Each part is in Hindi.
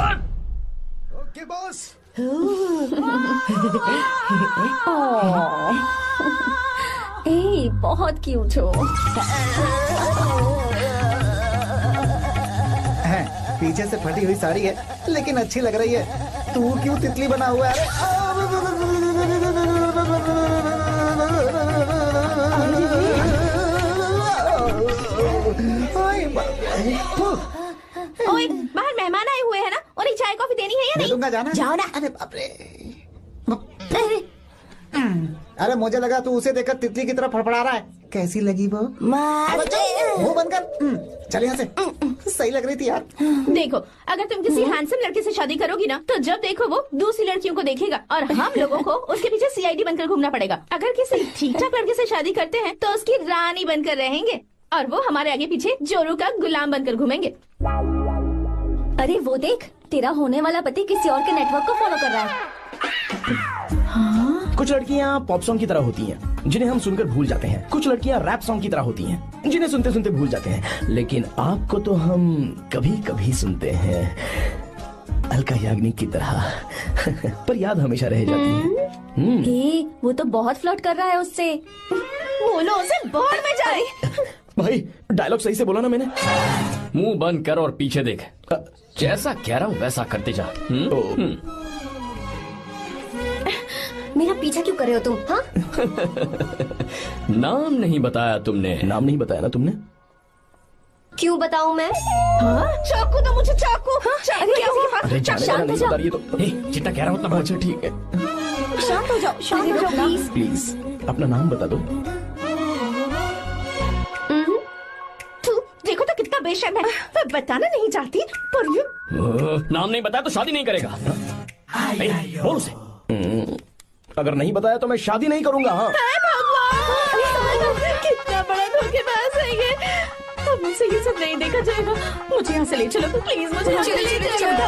Okay boss. ए, बहुत क्यूट हो। पीछे से फटी हुई साड़ी है लेकिन अच्छी लग रही है। तू क्यों तितली बना हुआ है? ओए, बाहर मेहमान आए हुए हैं ना, उन्हें चाय कॉफी देनी है या नहीं? दे दूंगा, जाना। जाओ ना। अरे बाप रे। अरे मुझे लगा तू उसे देखकर तितली की तरफ फड़फड़ा रहा है। कैसी लगी वो? मुंह बंद कर। चल यहाँ से। सही लग रही थी यार। देखो, अगर तुम किसी हैंडसम लड़के से शादी करोगी ना, तो जब देखो वो दूसरी लड़कियों को देखेगा और हम लोगों को उसके पीछे सीआईडी बनकर घूमना पड़ेगा। अगर किसी ठीक ठाक लड़के से शादी करते हैं तो उसकी रानी बनकर रहेंगे और वो हमारे आगे पीछे जोरू का गुलाम बनकर घूमेंगे। अरे वो देख, तेरा होने वाला पति किसी और के नेटवर्क को फॉलो कर रहा है। कुछ लड़कियाँ पॉप सॉन्ग की तरह होती हैं, जिन्हें हम सुनकर भूल जाते हैं। कुछ लड़कियाँ रैप सॉन्ग की तरह होती हैं, जिन्हें सुनते सुनते भूल जाते हैं। लेकिन आपको तो हम कभी कभी सुनते हैं, अलका याग्निक की तरह। पर याद हमेशा रह जाती है। ए, वो तो बहुत फ्लर्ट कर रहा है उससे। बोलो उसे बाहर में जाए। भाई डायलॉग सही से बोला ना मैंने? मुंह बंद कर और पीछे देख। जैसा कह रहा हूँ वैसा करते जा। मेरा पीछा क्यों कर रहे हो तुम? हाँ? नाम नहीं बताया तुमने। नाम नहीं बताया ना तुमने? क्यों बताऊं मैं? हाँ? चाकू दो मुझे, चाकू। अरे जाने देना, नहीं बता रही है तो। जितना कह रहा हूँ उतना। अच्छा ठीक है, शांत हो जाओ, शांत हो जाओ प्लीज। प्लीज अपना नाम बता दो। देखो तो कितना बेशर्म है। मैं बताना नहीं चाहती पर ये नाम नहीं बताया तो शादी नहीं करेगा। बोल उसे। अगर नहीं बताया तो मैं शादी नहीं करूंगा। हाँ भगवान, कितना बड़ा धोखेबाज है ये। अब मुझसे ये सब नहीं देखा जाएगा। मुझे यहाँ से ले चलो प्लीज, मुझे यहाँ से ले चलो।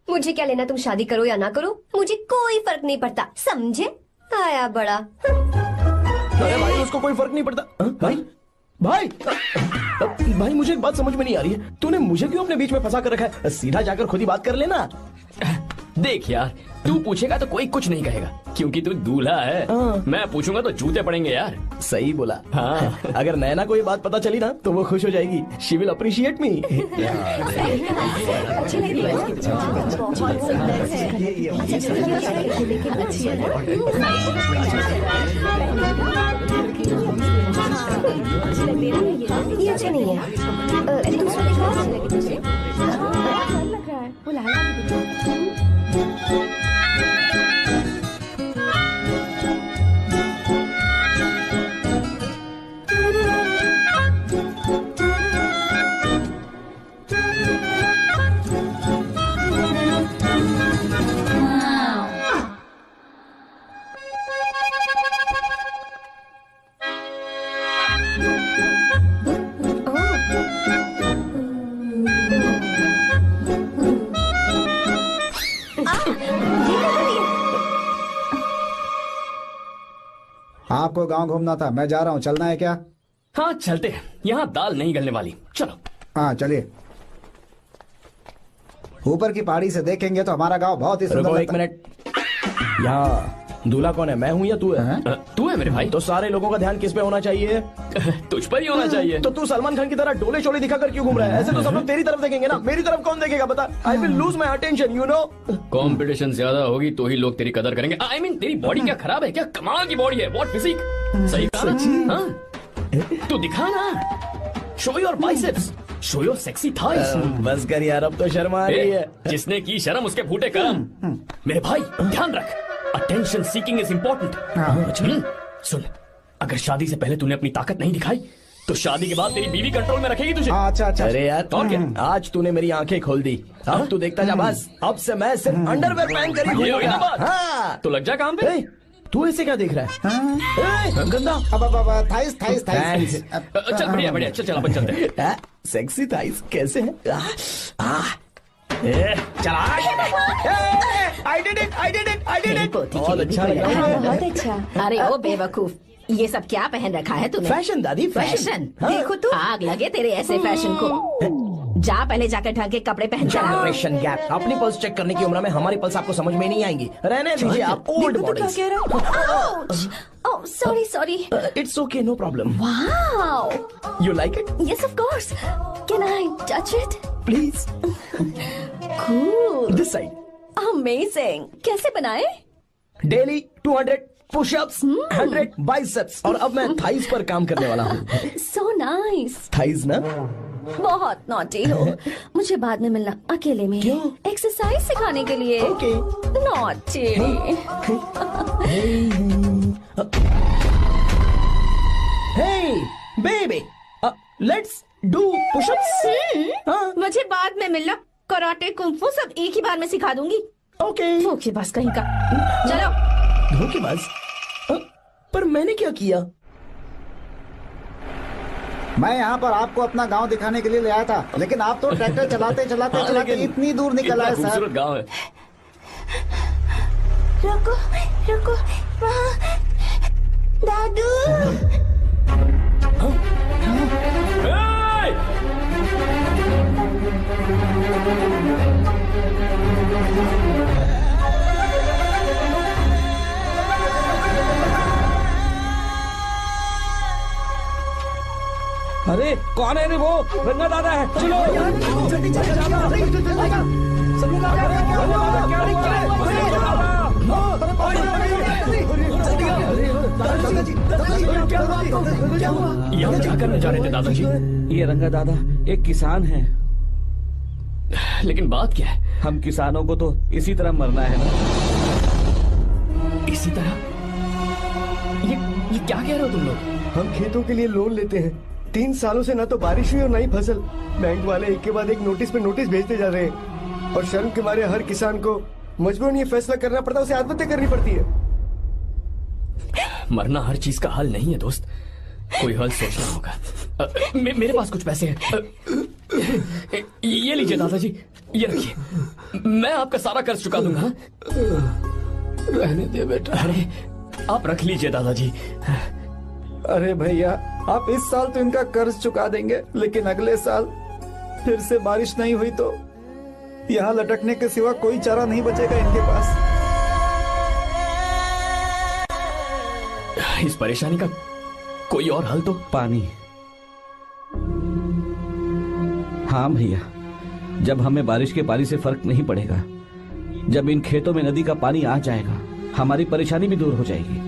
मुझे क्या लेना तुम शादी करो या ना करो, मुझे कोई फर्क नहीं पड़ता, समझे? आया बड़ा। अरे भाई उसको कोई फर्क नहीं पड़ता। भाई भाई भाई मुझे एक बात समझ में नहीं आ रही है, तूने मुझे क्यों अपने बीच में फंसा कर रखा है? सीधा जाकर खुद ही बात कर लेना। देख यार, तू पूछेगा तो कोई कुछ नहीं कहेगा क्योंकि तू दूल्हा है। मैं पूछूंगा तो जूते पड़ेंगे यार। सही बोला। हाँ। अगर नैना को ये बात पता चली ना तो वो खुश हो जाएगी। शी विल अप्रिशिएट मी। ये अच्छे नहीं है। दूसरा देखो। आपको गांव घूमना था, मैं जा रहा हूँ, चलना है क्या? हाँ चलते हैं, यहाँ दाल नहीं गलने वाली। चलो। हाँ चलिए। ऊपर की पहाड़ी से देखेंगे तो हमारा गांव बहुत ही सुंदर लगता है। एक मिनट, यहाँ दूल्हा कौन है, मैं हूँ या तू है? तू है मेरे भाई। तो सारे लोगों का ध्यान किस पे होना चाहिए? तुझ पर ही होना चाहिए। तो तू सलमान खान की तरह डोले शोले दिखाकर क्यों घूम रहा है? ऐसे तो सब लोग तेरी तरफ देखेंगे ना, मेरी तरफ कौन देखेगा बता? I will lose my attention, you know. Competition ज्यादा होगी तो ही लोग तेरी कदर करेंगे। आई मीन तेरी बॉडी क्या खराब है क्या? कमाल की बॉडी है, व्हाट फिजिक। सही कहा हाँ? तू दिखा ना, show your biceps, show your sexy thighs. बस कर यार, अब तो शर्म आ रही है। जिसने की शर्म उसके फूटे करम। मेरे भाई ध्यान रख, अटेंशन सीकिंग इज इम्पोर्टेंट। सुन, अगर शादी से पहले तूने अपनी ताकत नहीं दिखाई तो शादी के बाद तेरी बीवी कंट्रोल में रखेगी तुझे। अच्छा अच्छा। अरे यार और क्या? आज तूने मेरी आंखें खोल दी, अब तू देखता जा बस। अब से मैं सिर्फ अंडरवेयर पहन कर ही ये हुई ना बात? हाँ। तो लग जा काम पे। तू ऐसे क्या देख रहा है? गंदा। अब थाइस थाइस थाइस। चल बढ़िया बढ़िया, चल अपन चलते हैं। सेक्सी थाइस कैसे है? चला। I did it! बहुत अच्छा। अरे ओ बेवकूफ, ये सब क्या पहन रखा है तूने? फैशन दादी, फैशन? हाँ। देखो तो आग लगे तेरे ऐसे फैशन को। जा पहले जाकर ढंग के कपड़े पहन कर आ। Generation gap. अपनी पल्स चेक करने की उम्र में हमारी पल्स आपको समझ में नहीं आएंगी। रहने दीजिए, आप old bodies. Oh sorry sorry. It's okay, no problem. Wow, you like it? Yes of course, can I touch it? Please. Cool, this side. Amazing. कैसे बनाए? डेली 200 पुशअप्स, 100 बाइसेप्स, और अब मैं थाइज पर काम करने वाला हूँ। So nice. थाइज ना? बहुत नॉटी हो। मुझे बाद में मिलना अकेले में। क्यों? एक्सरसाइज सिखाने के लिए। Okay. Naughty. Hey, baby, let's do push-ups. मुझे बाद में मिलना। कराटे कुंफू सब एक ही बार में सिखा दूंगी। Okay. धोखेबाज कहीं का। चलो। धोखेबाज? पर मैंने क्या किया? मैं यहाँ पर आपको अपना गांव दिखाने के लिए ले आया था, लेकिन आप तो ट्रैक्टर चलाते चलाते चलाते इतनी दूर निकल आए सर। खूबसूरत गांव है। रुको रुको, वहाँ दादू। Hey! अरे कौन है रे वो? रंगा दादा है। चलो जल्दी जल्दी यहाँ क्या करने जा रहे थे दादाजी? ये रंगा दादा एक किसान है। लेकिन बात क्या है? हम किसानों को तो इसी तरह मरना है ना। इसी तरह? ये क्या कह रहे हो तुम लोग? हम खेतों के लिए लोन लेते हैं। 3 सालों से ना तो बारिश हुई और ना ही फसल। बैंक वाले एक के बाद एक नोटिस पे नोटिस भेजते जा रहे हैं और शर्म के मारे हर किसान को मजबूरन ये फैसला करना पड़ता है, उसे आत्महत्या करनी पड़ती है। मरना हर चीज का हल नहीं है दोस्त, कोई हल सोचना होगा। मेरे पास कुछ पैसे हैं। ये लीजिए दादाजी, ये रखिए, मैं आपका सारा कर्ज चुका दूंगा। रहने दे बेटा। अरे आप रख लीजिए दादाजी। अरे भैया, आप इस साल तो इनका कर्ज चुका देंगे, लेकिन अगले साल फिर से बारिश नहीं हुई तो यहाँ लटकने के सिवा कोई चारा नहीं बचेगा इनके पास। इस परेशानी का कोई और हल तो? पानी। हाँ भैया, जब हमें बारिश के पानी से फर्क नहीं पड़ेगा, जब इन खेतों में नदी का पानी आ जाएगा, हमारी परेशानी भी दूर हो जाएगी।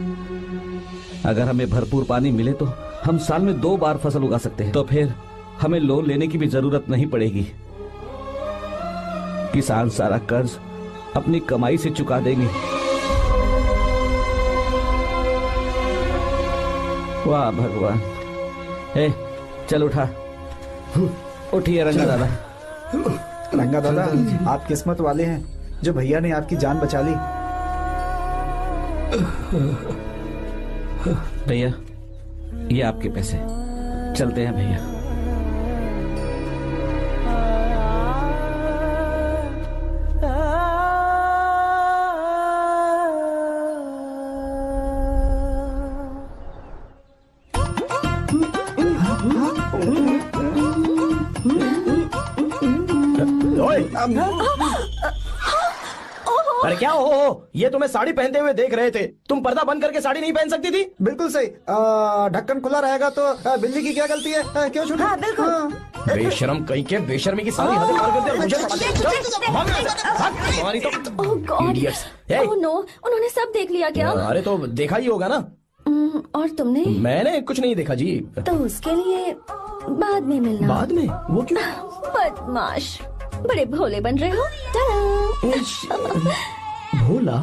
अगर हमें भरपूर पानी मिले तो हम साल में 2 बार फसल उगा सकते हैं। तो फिर हमें लोन लेने की भी जरूरत नहीं पड़ेगी। किसान सारा कर्ज अपनी कमाई से चुका देंगे। वाह भगवान। चल उठा, उठिए रंगा दादा। रंगा दादा, आप किस्मत वाले हैं जो भैया ने आपकी जान बचा ली। भैया, ये आपके पैसे। चलते हैं भैया। अरे क्या हो? ये तुम्हें साड़ी पहनते हुए देख रहे थे। तुम पर्दा बंद करके साड़ी नहीं पहन सकती थी? बिल्कुल सही। ढक्कन खुला रहेगा तो बिल्ली की क्या गलती है? क्यों छूटी? हाँ, बिल्कुल। बेशरम कहीं के, बेशर्मी की सारी हदें पार करते मुझे तुम्हारी तो ओह गॉड, idiots। ओह नो, उन्होंने सब देख लिया क्या? अरे तो देखा ही होगा ना। और तुमने? मैंने कुछ नहीं देखा जी। तो उसके लिए बाद में मिलना। बाद में? वो क्यों? बदमाश, बड़े भोले बन रहे हो। टाटा। भोला?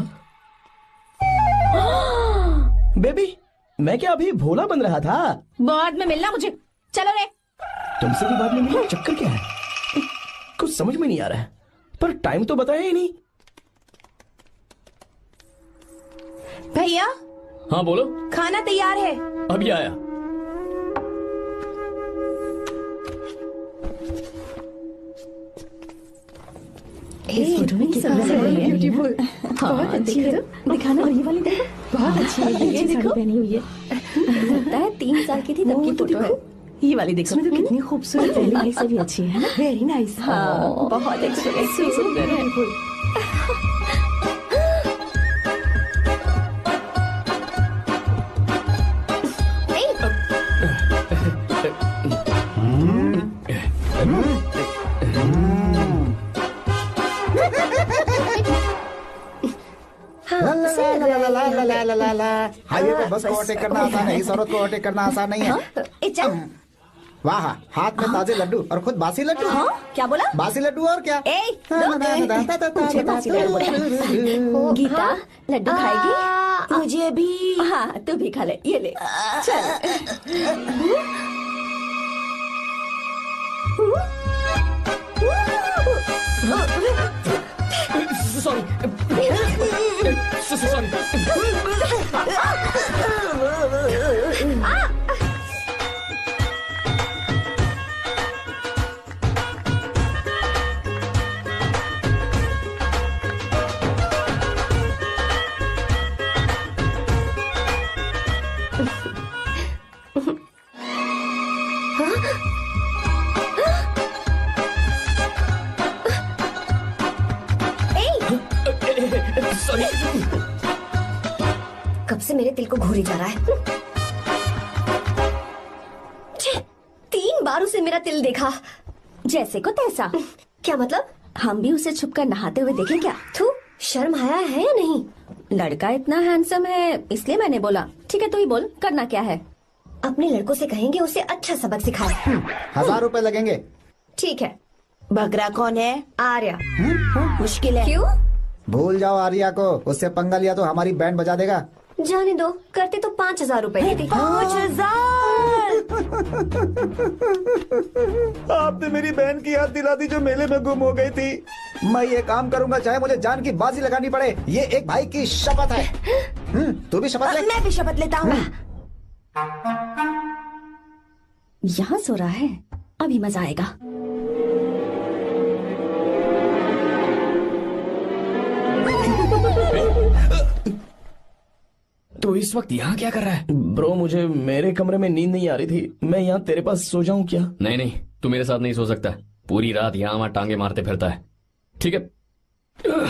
बेबी, मैं क्या अभी भोला बन रहा था? बाद में मिलना मुझे। चलो रे। तुमसे भी बाद में मिलना? चक्कर क्या है? कुछ समझ में नहीं आ रहा है। पर टाइम तो बताया ही नहीं। भैया, हाँ बोलो। खाना तैयार है। अभी आया। इस फोटो में कितना ब्यूटीफुल। हाँ, देखो दिखाना। और ये वाली देखो, बहुत अच्छी है। ये साड़ी पहनी हुई है। 3 साल की थी तब की फोटो है। ये वाली देखो तो कितनी खूबसूरत है। वेरी नाइस, भी अच्छी है ना। Very nice. हाँ, बहुत एक्सप्रेसिव, सुंदर है। हाईवे पे बस को ओवरटेक करना आसान है, इस औरत को ओवरटेक करना आसान नहीं है। वाह, हाथ में ताजे लड्डू और खुद बासी लड्डू। क्या बोला? बासी लड्डू और क्या? मुझे बासी लड्डू बोला। गीता लड्डू खाएगी? मुझे भी। हाँ, तू भी खा ले, ये ले। चल। Sorry sorry. कब से मेरे दिल को घूरी जा रहा है। 3 बार उसे मेरा तिल देखा। जैसे को तैसा। क्या मतलब? हम भी उसे छुपकर नहाते हुए देखें क्या? थू, शर्म आया है या नहीं? लड़का इतना हैंडसम है इसलिए मैंने बोला। ठीक है, तू ही बोल, करना क्या है? अपने लड़कों से कहेंगे उसे अच्छा सबक सिखाए। 1000 रुपए लगेंगे। ठीक है। बगरा कौन है? आर्या। मुश्किल है। क्यों? भूल जाओ आर्या को, उससे पंगा लिया तो हमारी बैंड बजा देगा। जाने दो, करते तो 5000 रुपए देते। 5000। आपने मेरी बहन की याद दिला दी जो मेले में गुम हो गई थी। मैं ये काम करूंगा चाहे मुझे जान की बाजी लगानी पड़े। ये एक भाई की शपथ है। तू भी शपथ ले। मैं भी शपथ लेता हूँ। यहाँ सो रहा है, अभी मजा आएगा। तो इस वक्त यहाँ क्या कर रहा है? ब्रो, मुझे मेरे कमरे में नींद नहीं आ रही थी। मैं यहाँ तेरे पास सो जाऊं क्या? नहीं नहीं, तू मेरे साथ नहीं सो सकता। पूरी रात यहाँ वहाँ टांगे मारते फिरता है। ठीक है,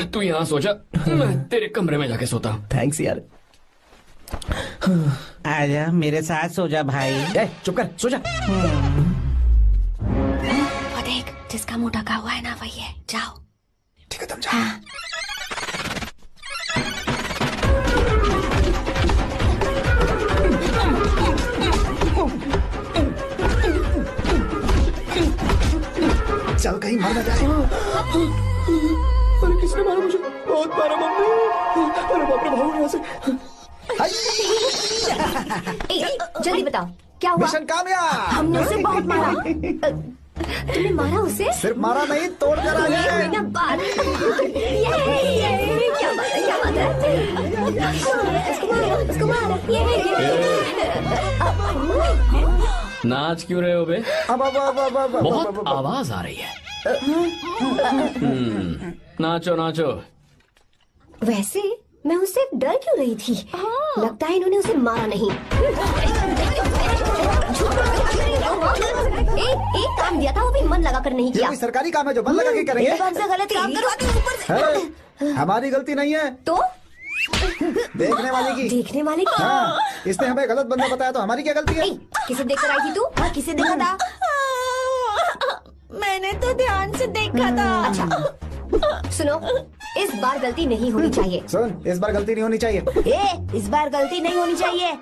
तू यहाँ सो जा, मैं तेरे कमरे में जाके सोता हूँ। थैंक्स यार। आजा मेरे साथ सो जा भाई। चुप कर, सो जा। वो देख, जिसका मुंह ढका हुआ है ना वही है। जाओ। ठीक है, तुम जाओ। चल कहीं मर न जाए। अरे किसने मारा मुझे? बहुत मारा मम्मी। अरे बाप रे, भागो यहाँ से। जल्दी बताओ क्या हुआ? मिशन कामयाब। हमने उसे बहुत मारा। तुमने मारा उसे? सिर्फ मारा नहीं, तोड़ कर आ ये गए। कोई ना बात। ये क्या बात है? क्या बात है? उसको मारो। नाच क्यों रहे हो बे? अब बहुत आवाज आ रही है। नाचो नाचो। वैसे मैं उससे डर क्यों रही थी? लगता है इन्होंने उसे मारा नहीं। एक काम दिया था वो भी मन लगाकर नहीं ये किया। कोई सरकारी काम है जो बंद लगा के करेंगे? एकदम से गलत काम करो। है, हमारी गलती नहीं है, तो देखने वाले की। देखने वाले की। हाँ, इसने हमें गलत बंदा बताया तो हमारी क्या गलती है? किसे देखकर आई थी तू? हाँ, किसे देखा था? मैंने तो ध्यान से देखा था। अच्छा सुनो, इस बार गलती नहीं होनी चाहिए। सुन, इस बार गलती नहीं होनी चाहिए। इस बार गलती नहीं होनी चाहिए।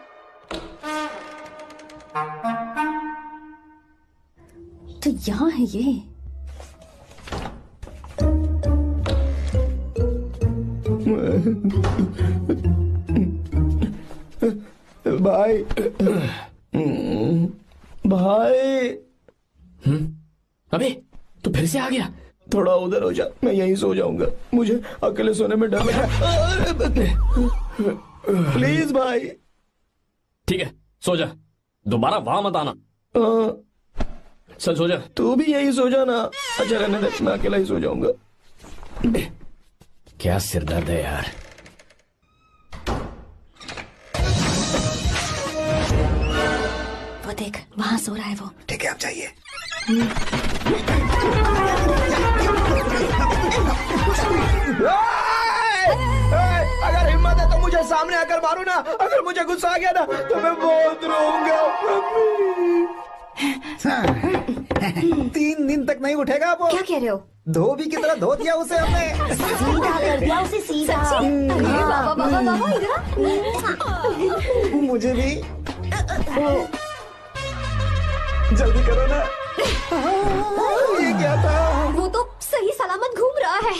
तो यहाँ है ये। भाई भाई। अबे तू फिर से आ गया? थोड़ा उधर हो जा, मैं यहीं सो जाऊंगा। मुझे अकेले सोने में डर लग रहा है। प्लीज भाई। ठीक है, सो जा, दोबारा वहां मत आना। चल सो जा। तू भी यही सो जा ना। अच्छा रहने दे, मैं अकेला ही सो जाऊंगा। क्या सिरदर्द है यार। देख वहाँ सो रहा है वो। ठीक है, आप जाइए। अगर हिम्मत है तो मुझे सामने आकर मारो ना। अगर मुझे गुस्सा आ गया ना तो मैं बहुत रोऊंगा। 3 दिन तक नहीं उठेगा वो। क्या कह रहे हो? धोबी की तरह धो दिया उसे हमने। सीधा कर दिया उसे, सीधा। अरे बाबा बाबा बाबा, इधर। मुझे भी जल्दी करो ना। ये क्या था? वो तो सही सलामत घूम रहा है।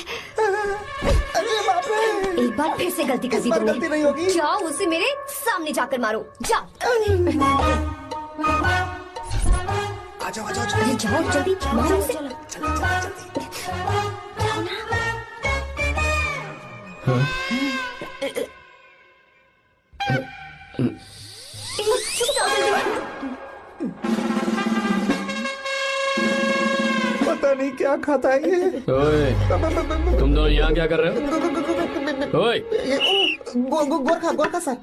अरे बाप रे! एक बार फिर से गलती कर इस दी बार तुमने। गलती नहीं होगी। जाओ उसे मेरे सामने जाकर मारो, जाओ। आ जाओ, आ जाओ, अरे जाओ जल्दी मारो उसे। पता नहीं क्या खाता है ये। ओए, तुम दोनों यहाँ क्या कर रहे हो? ओए, गोरखा सर।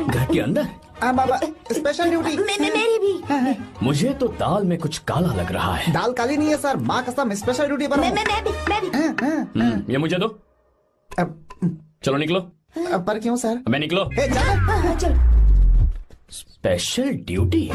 घर के अंदर? बाबा, स्पेशल ड्यूटी। मेरी भी। मुझे तो दाल में कुछ काला लग रहा है। दाल काली नहीं है सर, माँ कसम स्पेशल ड्यूटी पर हूँ। मैं भी। ये मुझे दो। चलो निकलो। पर क्यों सर? मैं निकलो। ए, जा। चल। Special duty?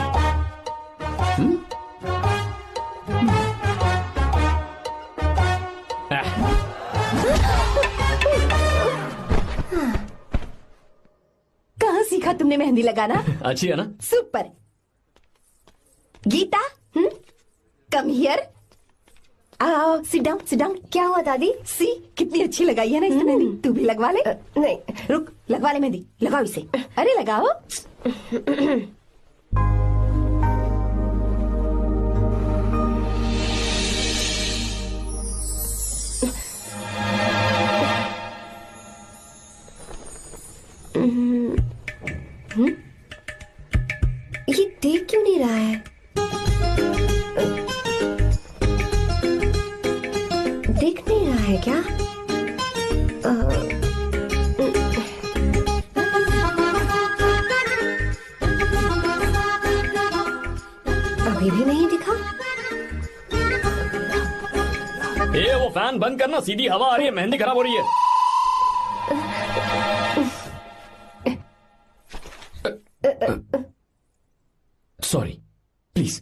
कहाँ सीखा तुमने मेहंदी लगाना? अच्छी है ना? सुपर। Geeta, come here. आओ, सिट डाउन, सिट डाउन। क्या हुआ दादी? सी कितनी अच्छी लगाई है ना इसने मेहंदी। तू भी लगवा ले। नहीं, रुक, लगवा ले मेहंदी। लगाओ इसे। अरे लगाओ। ये देख क्यों नहीं रहा है? देख नहीं रहा है क्या? अभी भी नहीं दिखा। वो फैन बंद करना, सीधी हवा आ रही है, मेहंदी खराब हो रही है। Sorry, please.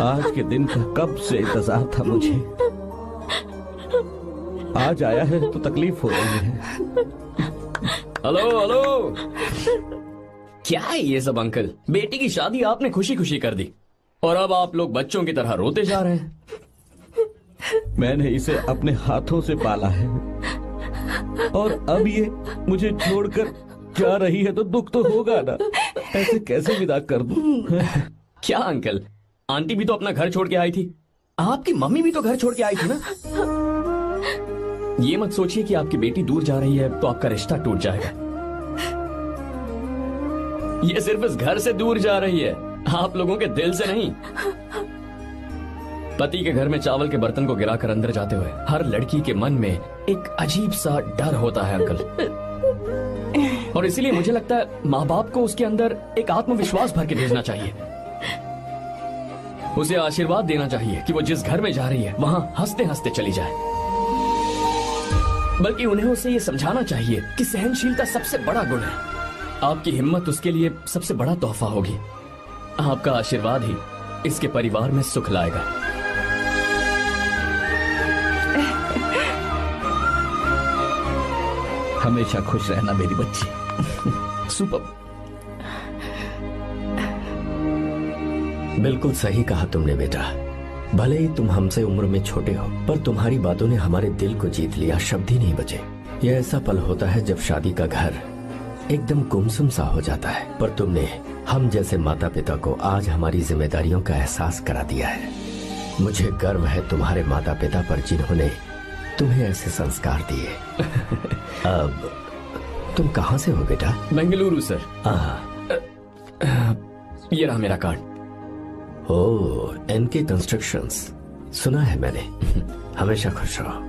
आज के दिन का कब से इंतजार था मुझे। आज आया है तो तकलीफ हो रही है। हेलो हेलो, क्या है ये सब अंकल? बेटी की शादी आपने खुशी खुशी कर दी और अब आप लोग बच्चों की तरह रोते जा रहे हैं। मैंने इसे अपने हाथों से पाला है और अब ये मुझे छोड़कर जा रही है तो दुख तो होगा ना। ऐसे कैसे विदा कर दूं? क्या अंकल, आंटी भी तो अपना घर छोड़ के आई थी, आपकी मम्मी भी तो घर छोड़ के आई थी ना। ये मत सोचिए कि आपकी बेटी दूर जा रही है तो आपका रिश्ता टूट जाएगा। ये सिर्फ इस घर से दूर जा रही है, आप लोगों के दिल से नहीं। पति के घर में चावल के बर्तन को गिराकर अंदर जाते हुए हर लड़की के मन में एक अजीब सा डर होता है अंकल, और इसीलिए मुझे लगता है माँ बाप को उसके अंदर एक आत्मविश्वास भर के भेजना चाहिए। उसे आशीर्वाद देना चाहिए कि वो जिस घर में जा रही है वहां हंसते हंसते चली जाए। बल्कि उन्हें उसे ये समझाना चाहिए कि सहनशीलता सबसे बड़ा गुण है। आपकी हिम्मत उसके लिए सबसे बड़ा तोहफा होगी। आपका आशीर्वाद ही इसके परिवार में सुख लाएगा। हमेशा खुश रहना मेरी बच्ची। सुपर। बिल्कुल सही कहा तुमने बेटा। भले ही तुम हमसे उम्र में छोटे हो, पर तुम्हारी बातों ने हमारे दिल को जीत लिया, शब्द ही नहीं बचे। यह ऐसा पल होता है जब शादी का घर एकदम गुमसुम सा हो जाता है। पर तुमने हम जैसे माता पिता को आज हमारी जिम्मेदारियों का एहसास करा दिया है। मुझे गर्व है तुम्हारे माता पिता पर जिन्होंने तुम्हें ऐसे संस्कार दिए। अब तुम कहाँ से हो बेटा? बेंगलुरु सर। ये रहा मेरा कार्ड। ओह, एनके कंस्ट्रक्शंस, सुना है मैंने। हमेशा खुश रहो।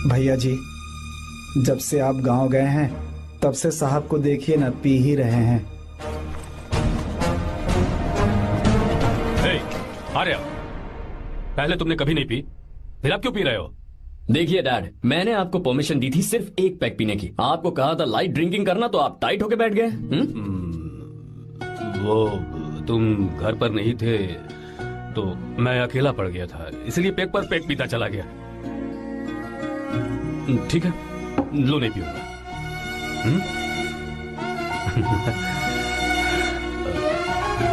भैया जी, जब से आप गांव गए हैं तब से साहब को देखिए ना, पी ही रहे हैं। आर्या, पहले तुमने कभी नहीं पी, फिर आप क्यों पी रहे हो? देखिए डैड, मैंने आपको परमिशन दी थी सिर्फ एक पैक पीने की। आपको कहा था लाइट ड्रिंकिंग करना, तो आप टाइट होके बैठ गए। वो तुम घर पर नहीं थे तो मैं अकेला पड़ गया था, इसलिए पैक पर पैक पीता चला गया। ठीक है, लो नहीं पीऊंगा।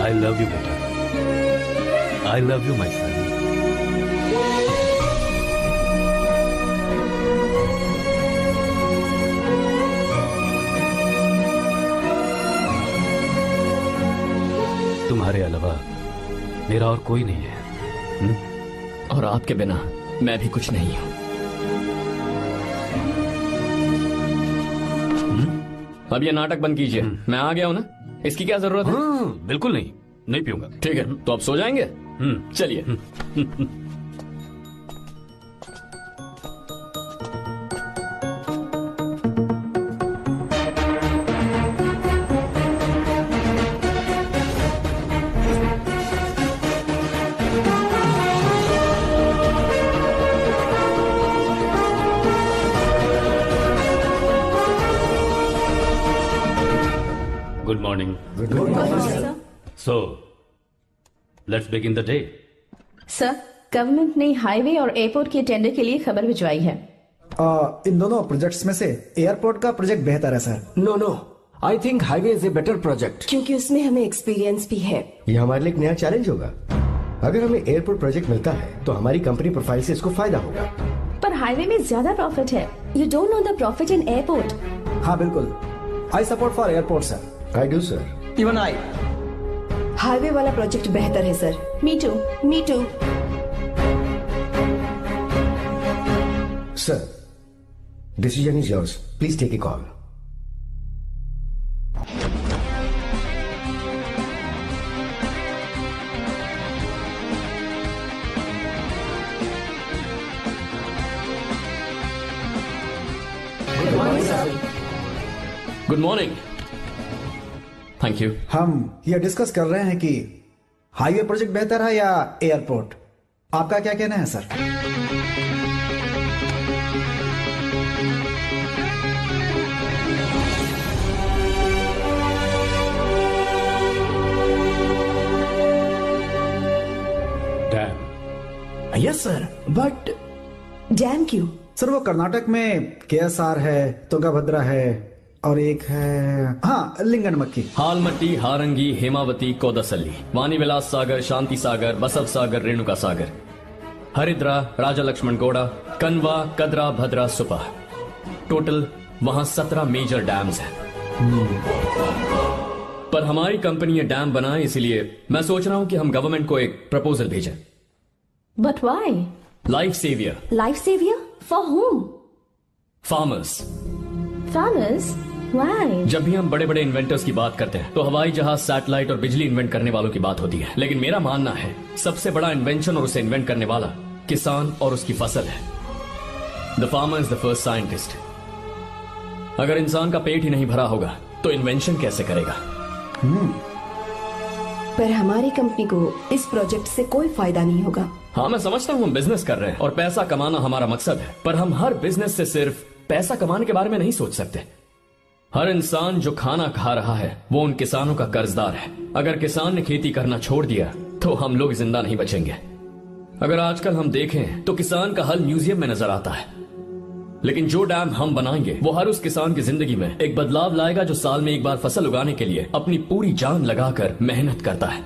आई लव यू बेटा, आई लव यू माई सन। तुम्हारे अलावा मेरा और कोई नहीं है। और आपके बिना मैं भी कुछ नहीं हूं। अब ये नाटक बंद कीजिए। मैं आ गया हूं ना, इसकी क्या जरूरत है? बिल्कुल नहीं, नहीं पीऊंगा। ठीक है, तो आप सो जाएंगे? चलिए। Good morning. Good morning, sir. So, let's begin the day. Sir, government ने हाईवे और एयरपोर्ट के टेंडर के लिए खबर भिजवाई है। इन दोनों प्रोजेक्ट्स में से एयरपोर्ट का प्रोजेक्ट बेहतर है sir. No, I think highway is a better project. क्योंकि उसमें हमें एक्सपीरियंस भी है। ये हमारे लिए एक नया चैलेंज होगा। अगर हमें एयरपोर्ट प्रोजेक्ट मिलता है तो हमारी कंपनी प्रोफाइल से इसको फायदा होगा। पर हाईवे में ज्यादा प्रॉफिट है। You don't know the profit in airport. हाँ बिल्कुल, I support for airport sir. I do sir. Even I. Highway वाला प्रोजेक्ट बेहतर है sir. Me too. Sir, decision is yours, please take a call. Good morning. Thank you. हम ये डिस्कस कर रहे हैं कि हाईवे प्रोजेक्ट बेहतर है या एयरपोर्ट। आपका क्या कहना है sir? Dam. Yes sir, but dam क्यों? सर वो कर्नाटक में KSR है, तुंगभद्रा है और एक है हाँ लिंगनमक्की। हालमट्टी, हारंगी, हेमावती, कोदसल्ली, वानी विलास सागर, शांति सागर, बसव सागर, रेणुका सागर, हरिद्रा, राजा लक्ष्मण गौड़ा, कनवा, कदरा, भद्रा, सुपा। टोटल वहां 17 मेजर डैम्स हैं। पर हमारी कंपनी ये डैम बनाए, इसलिए मैं सोच रहा हूं कि हम गवर्नमेंट को एक प्रपोजल भेजें। But why? Life saviour. Life saviour for home? Farmers. Farmers? Why? जब भी हम बड़े बड़े इन्वेंटर्स की बात करते हैं तो हवाई जहाज, सैटेलाइट और बिजली इन्वेंट करने वालों की बात होती है, लेकिन मेरा मानना है सबसे बड़ा इन्वेंशन और उसे इन्वेंट करने वाला किसान और उसकी फसल है। The farmer is the first scientist. अगर इंसान का पेट ही नहीं भरा होगा तो इन्वेंशन कैसे करेगा? पर हमारी कंपनी को इस प्रोजेक्ट से कोई फायदा नहीं होगा। हाँ मैं समझता हूँ हम बिजनेस कर रहे हैं और पैसा कमाना हमारा मकसद है, पर हम हर बिजनेस से सिर्फ पैसा कमाने के बारे में नहीं सोच सकते। हर इंसान जो खाना खा रहा है वो उन किसानों का कर्जदार है। अगर किसान ने खेती करना छोड़ दिया तो हम लोग जिंदा नहीं बचेंगे। अगर आजकल हम देखें तो किसान का हल म्यूजियम में नजर आता है, लेकिन जो डैम हम बनाएंगे वो हर उस किसान की जिंदगी में एक बदलाव लाएगा जो साल में एक बार फसल उगाने के लिए अपनी पूरी जान लगाकर मेहनत करता है।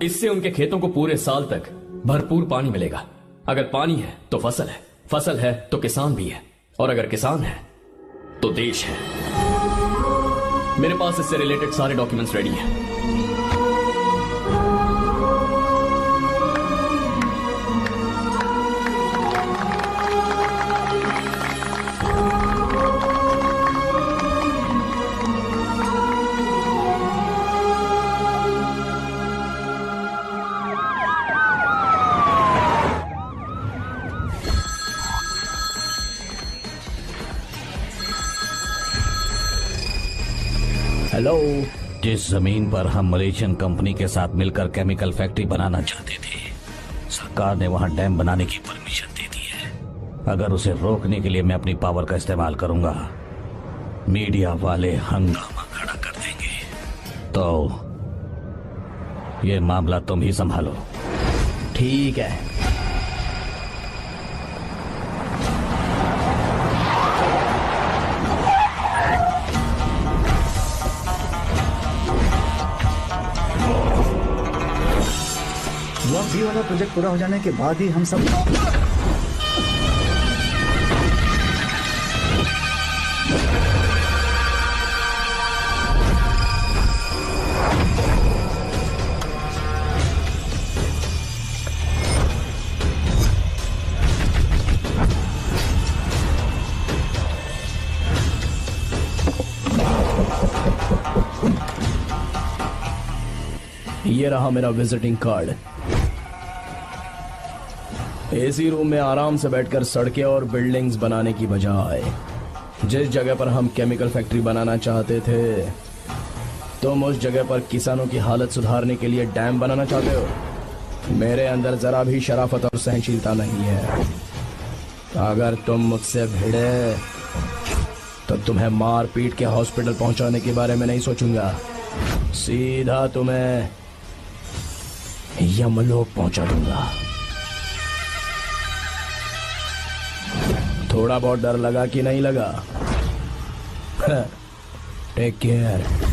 इससे उनके खेतों को पूरे साल तक भरपूर पानी मिलेगा। अगर पानी है तो फसल है तो किसान भी है, और अगर किसान है तो देश है। मेरे पास इससे रिलेटेड सारे डॉक्यूमेंट्स रेडी हैं। हेलो। जिस जमीन पर हम मलेशियन कंपनी के साथ मिलकर केमिकल फैक्ट्री बनाना चाहते थे, सरकार ने वहां डैम बनाने की परमिशन दे दी है। अगर उसे रोकने के लिए मैं अपनी पावर का इस्तेमाल करूंगा, मीडिया वाले हंगामा खड़ा कर देंगे। तो ये मामला तुम ही संभालो। ठीक है। बी वाला प्रोजेक्ट पूरा हो जाने के बाद ही हम सब ये रहा मेरा विजिटिंग कार्ड। एसी रूम में आराम से बैठकर सड़कें और बिल्डिंग्स बनाने की बजाय जिस जगह पर हम केमिकल फैक्ट्री बनाना चाहते थे, तुम उस जगह पर किसानों की हालत सुधारने के लिए डैम बनाना चाहते हो। मेरे अंदर जरा भी शराफत और सहनशीलता नहीं है। अगर तुम मुझसे भिड़े तो तुम्हें मार पीट के हॉस्पिटल पहुंचाने के बारे में नहीं सोचूंगा, सीधा तुम्हें यमलोक पहुंचा दूंगा। थोड़ा बहुत डर लगा कि नहीं लगा? Take care.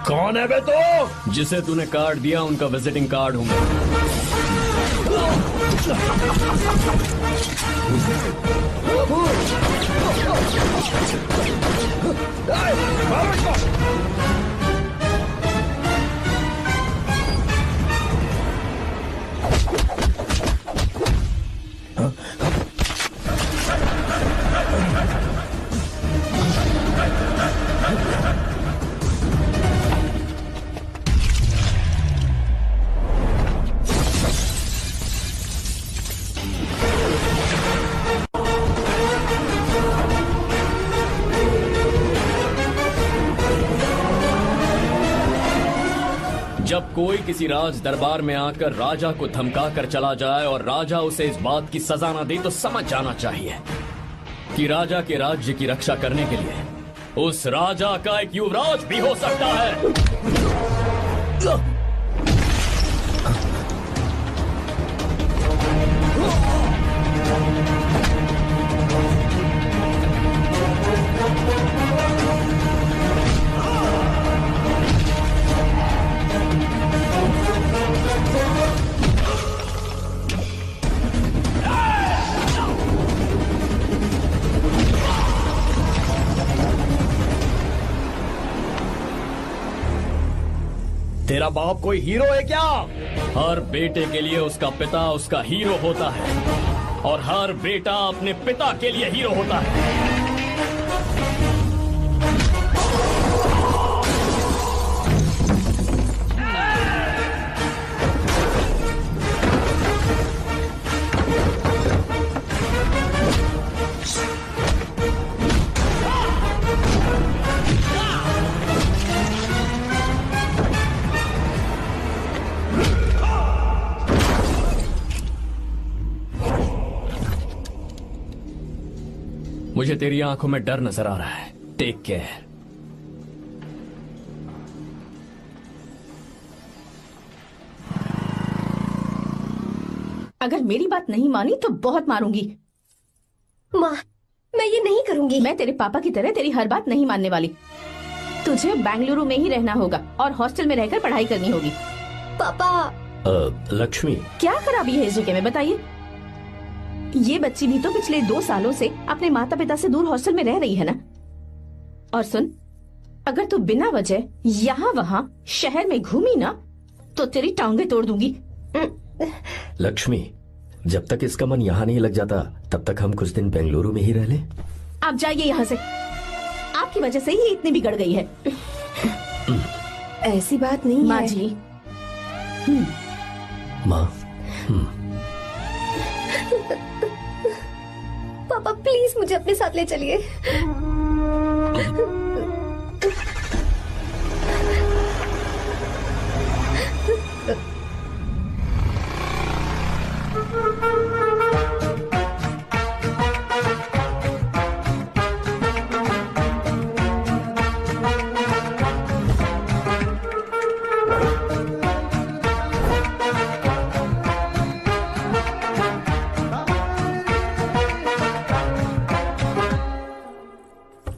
कौन है बे तो? जिसे तूने कार्ड दिया उनका विजिटिंग कार्ड हूं मैं। जब कोई किसी राज दरबार में आकर राजा को धमका कर चला जाए और राजा उसे इस बात की सजा न दे, तो समझ जाना चाहिए कि राजा के राज्य की रक्षा करने के लिए उस राजा का एक युवराज भी हो सकता है। मेरा बाप कोई हीरो है क्या? हर बेटे के लिए उसका पिता उसका हीरो होता है और हर बेटा अपने पिता के लिए हीरो होता है। मुझे तेरी आंखों में डर नजर आ रहा है। Take care. अगर मेरी बात नहीं मानी तो बहुत मारूंगी। माँ, मैं ये नहीं करूंगी। मैं तेरे पापा की तरह तेरी हर बात नहीं मानने वाली। तुझे बेंगलुरु में ही रहना होगा और हॉस्टल में रहकर पढ़ाई करनी होगी। पापा। लक्ष्मी, क्या खराबी है इस जगह में, बताइए? ये बच्ची भी तो पिछले 2 सालों से अपने माता पिता से दूर हॉस्टल में रह रही है ना। और सुन, अगर तू बिना वजह यहाँ वहाँ शहर में घूमी ना तो तेरी टांगे तोड़ दूंगी। लक्ष्मी, जब तक इसका मन यहाँ नहीं लग जाता तब तक हम कुछ दिन बेंगलुरु में ही रह लें। आप जाइए यहाँ से। आपकी वजह से ही इतनी बिगड़ गई है। ऐसी बात नहीं माँ है। जी। माँ, पापा प्लीज मुझे अपने साथ ले चलिए।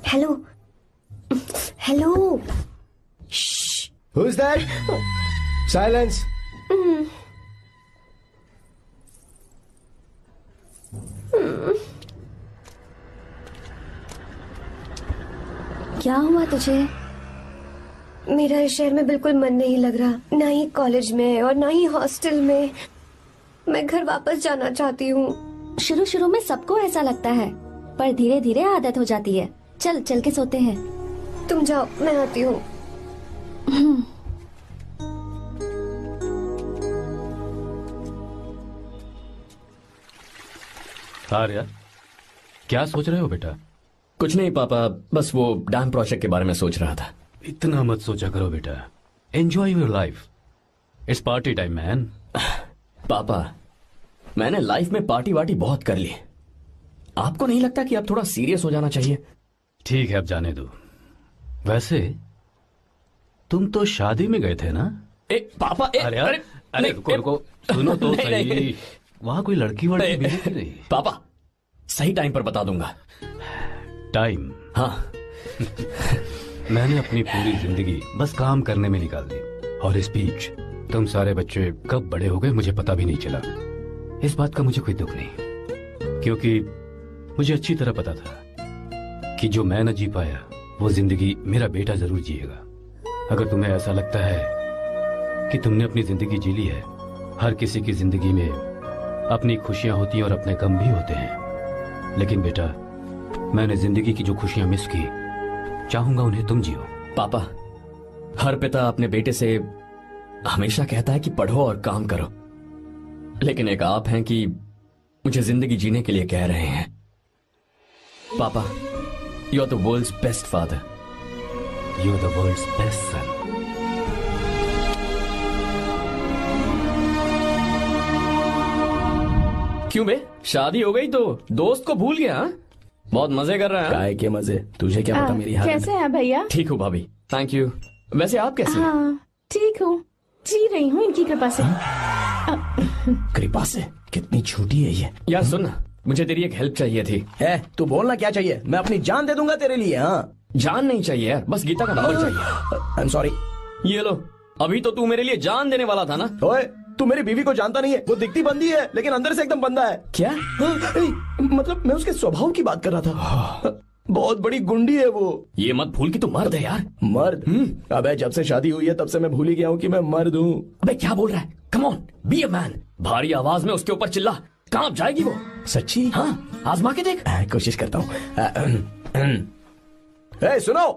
Hello hello. Who's that? Silence. क्या हुआ तुझे? मेरा इस शहर में बिल्कुल मन नहीं लग रहा, ना ही कॉलेज में और ना ही हॉस्टल में। मैं घर वापस जाना चाहती हूँ। शुरू शुरू में सबको ऐसा लगता है, पर धीरे धीरे आदत हो जाती है। चल चल के सोते हैं। तुम जाओ, मैं आती हूँ। आर्या, क्या सोच रहे हो बेटा? कुछ नहीं पापा, बस वो डैम प्रोजेक्ट के बारे में सोच रहा था। इतना मत सोचा करो बेटा। Enjoy your life. It's party time man. पापा, मैंने लाइफ में पार्टी वार्टी बहुत कर ली। आपको नहीं लगता कि अब थोड़ा सीरियस हो जाना चाहिए? ठीक है, अब जाने दो। वैसे तुम तो शादी में गए थे ना? पापा, अरे रुको रुको, सुनो तो सही। वहाँ कोई लड़की वड़की मिली थी नहीं? पापा, सही टाइम पर बता दूंगा। टाइम? हाँ। मैंने अपनी पूरी जिंदगी बस काम करने में निकाल दी, और इस बीच तुम सारे बच्चे कब बड़े हो गए मुझे पता भी नहीं चला। इस बात का मुझे कोई दुख नहीं, क्योंकि मुझे अच्छी तरह पता था कि जो मैं न जी पाया वो जिंदगी मेरा बेटा जरूर जिएगा। अगर तुम्हें ऐसा लगता है कि तुमने अपनी जिंदगी जी ली है, हर किसी की जिंदगी में अपनी खुशियां होती हैं और अपने गम भी होते हैं, लेकिन बेटा मैंने जिंदगी की जो खुशियां मिस की, चाहूंगा उन्हें तुम जियो। पापा, हर पिता अपने बेटे से हमेशा कहता है कि पढ़ो और काम करो, लेकिन एक आप हैं कि मुझे जिंदगी जीने के लिए कह रहे हैं। पापा, you are the world's best father. You are the world's best son. क्यों बे, शादी हो गई तो दोस्त को भूल गया? बहुत मजे कर रहा है। काय के मजे, तुझे क्या पता मेरी हालत। कैसे हैं भैया? ठीक हूँ भाभी, थैंक यू। वैसे आप कैसे हैं? हाँ ठीक हूँ, जी रही हूँ इनकी कृपा से। कृपा से? कितनी झूठी है ये। यार सुन ना, मुझे तेरी एक हेल्प चाहिए थी। है, तू बोलना क्या चाहिए? मैं अपनी जान दे दूंगा तेरे लिए। हाँ, जान नहीं चाहिए यार, बस गीता का नंबर चाहिए। I am sorry. ये लो, अभी तो तू मेरे लिए जान देने वाला था ना। ओए, तू मेरी बीवी को जानता नहीं है। वो दिखती बंदी है लेकिन अंदर से एकदम बंदा है। क्या? मतलब मैं उसके स्वभाव की बात कर रहा था। बहुत बड़ी गुंडी है वो। ये मत भूल कि तू मर्द है यार। मर्द? अबे जब से शादी हुई है तब से मैं भूल ही गया हूँ कि मैं मर्द हूँ। अबे क्या बोल रहा है? Come on, be a man. भारी आवाज में उसके ऊपर चिल्ला, कांप जाएगी वो। सच्ची? हाँ, आजमा के देख। कोशिश करता हूँ। सुनो।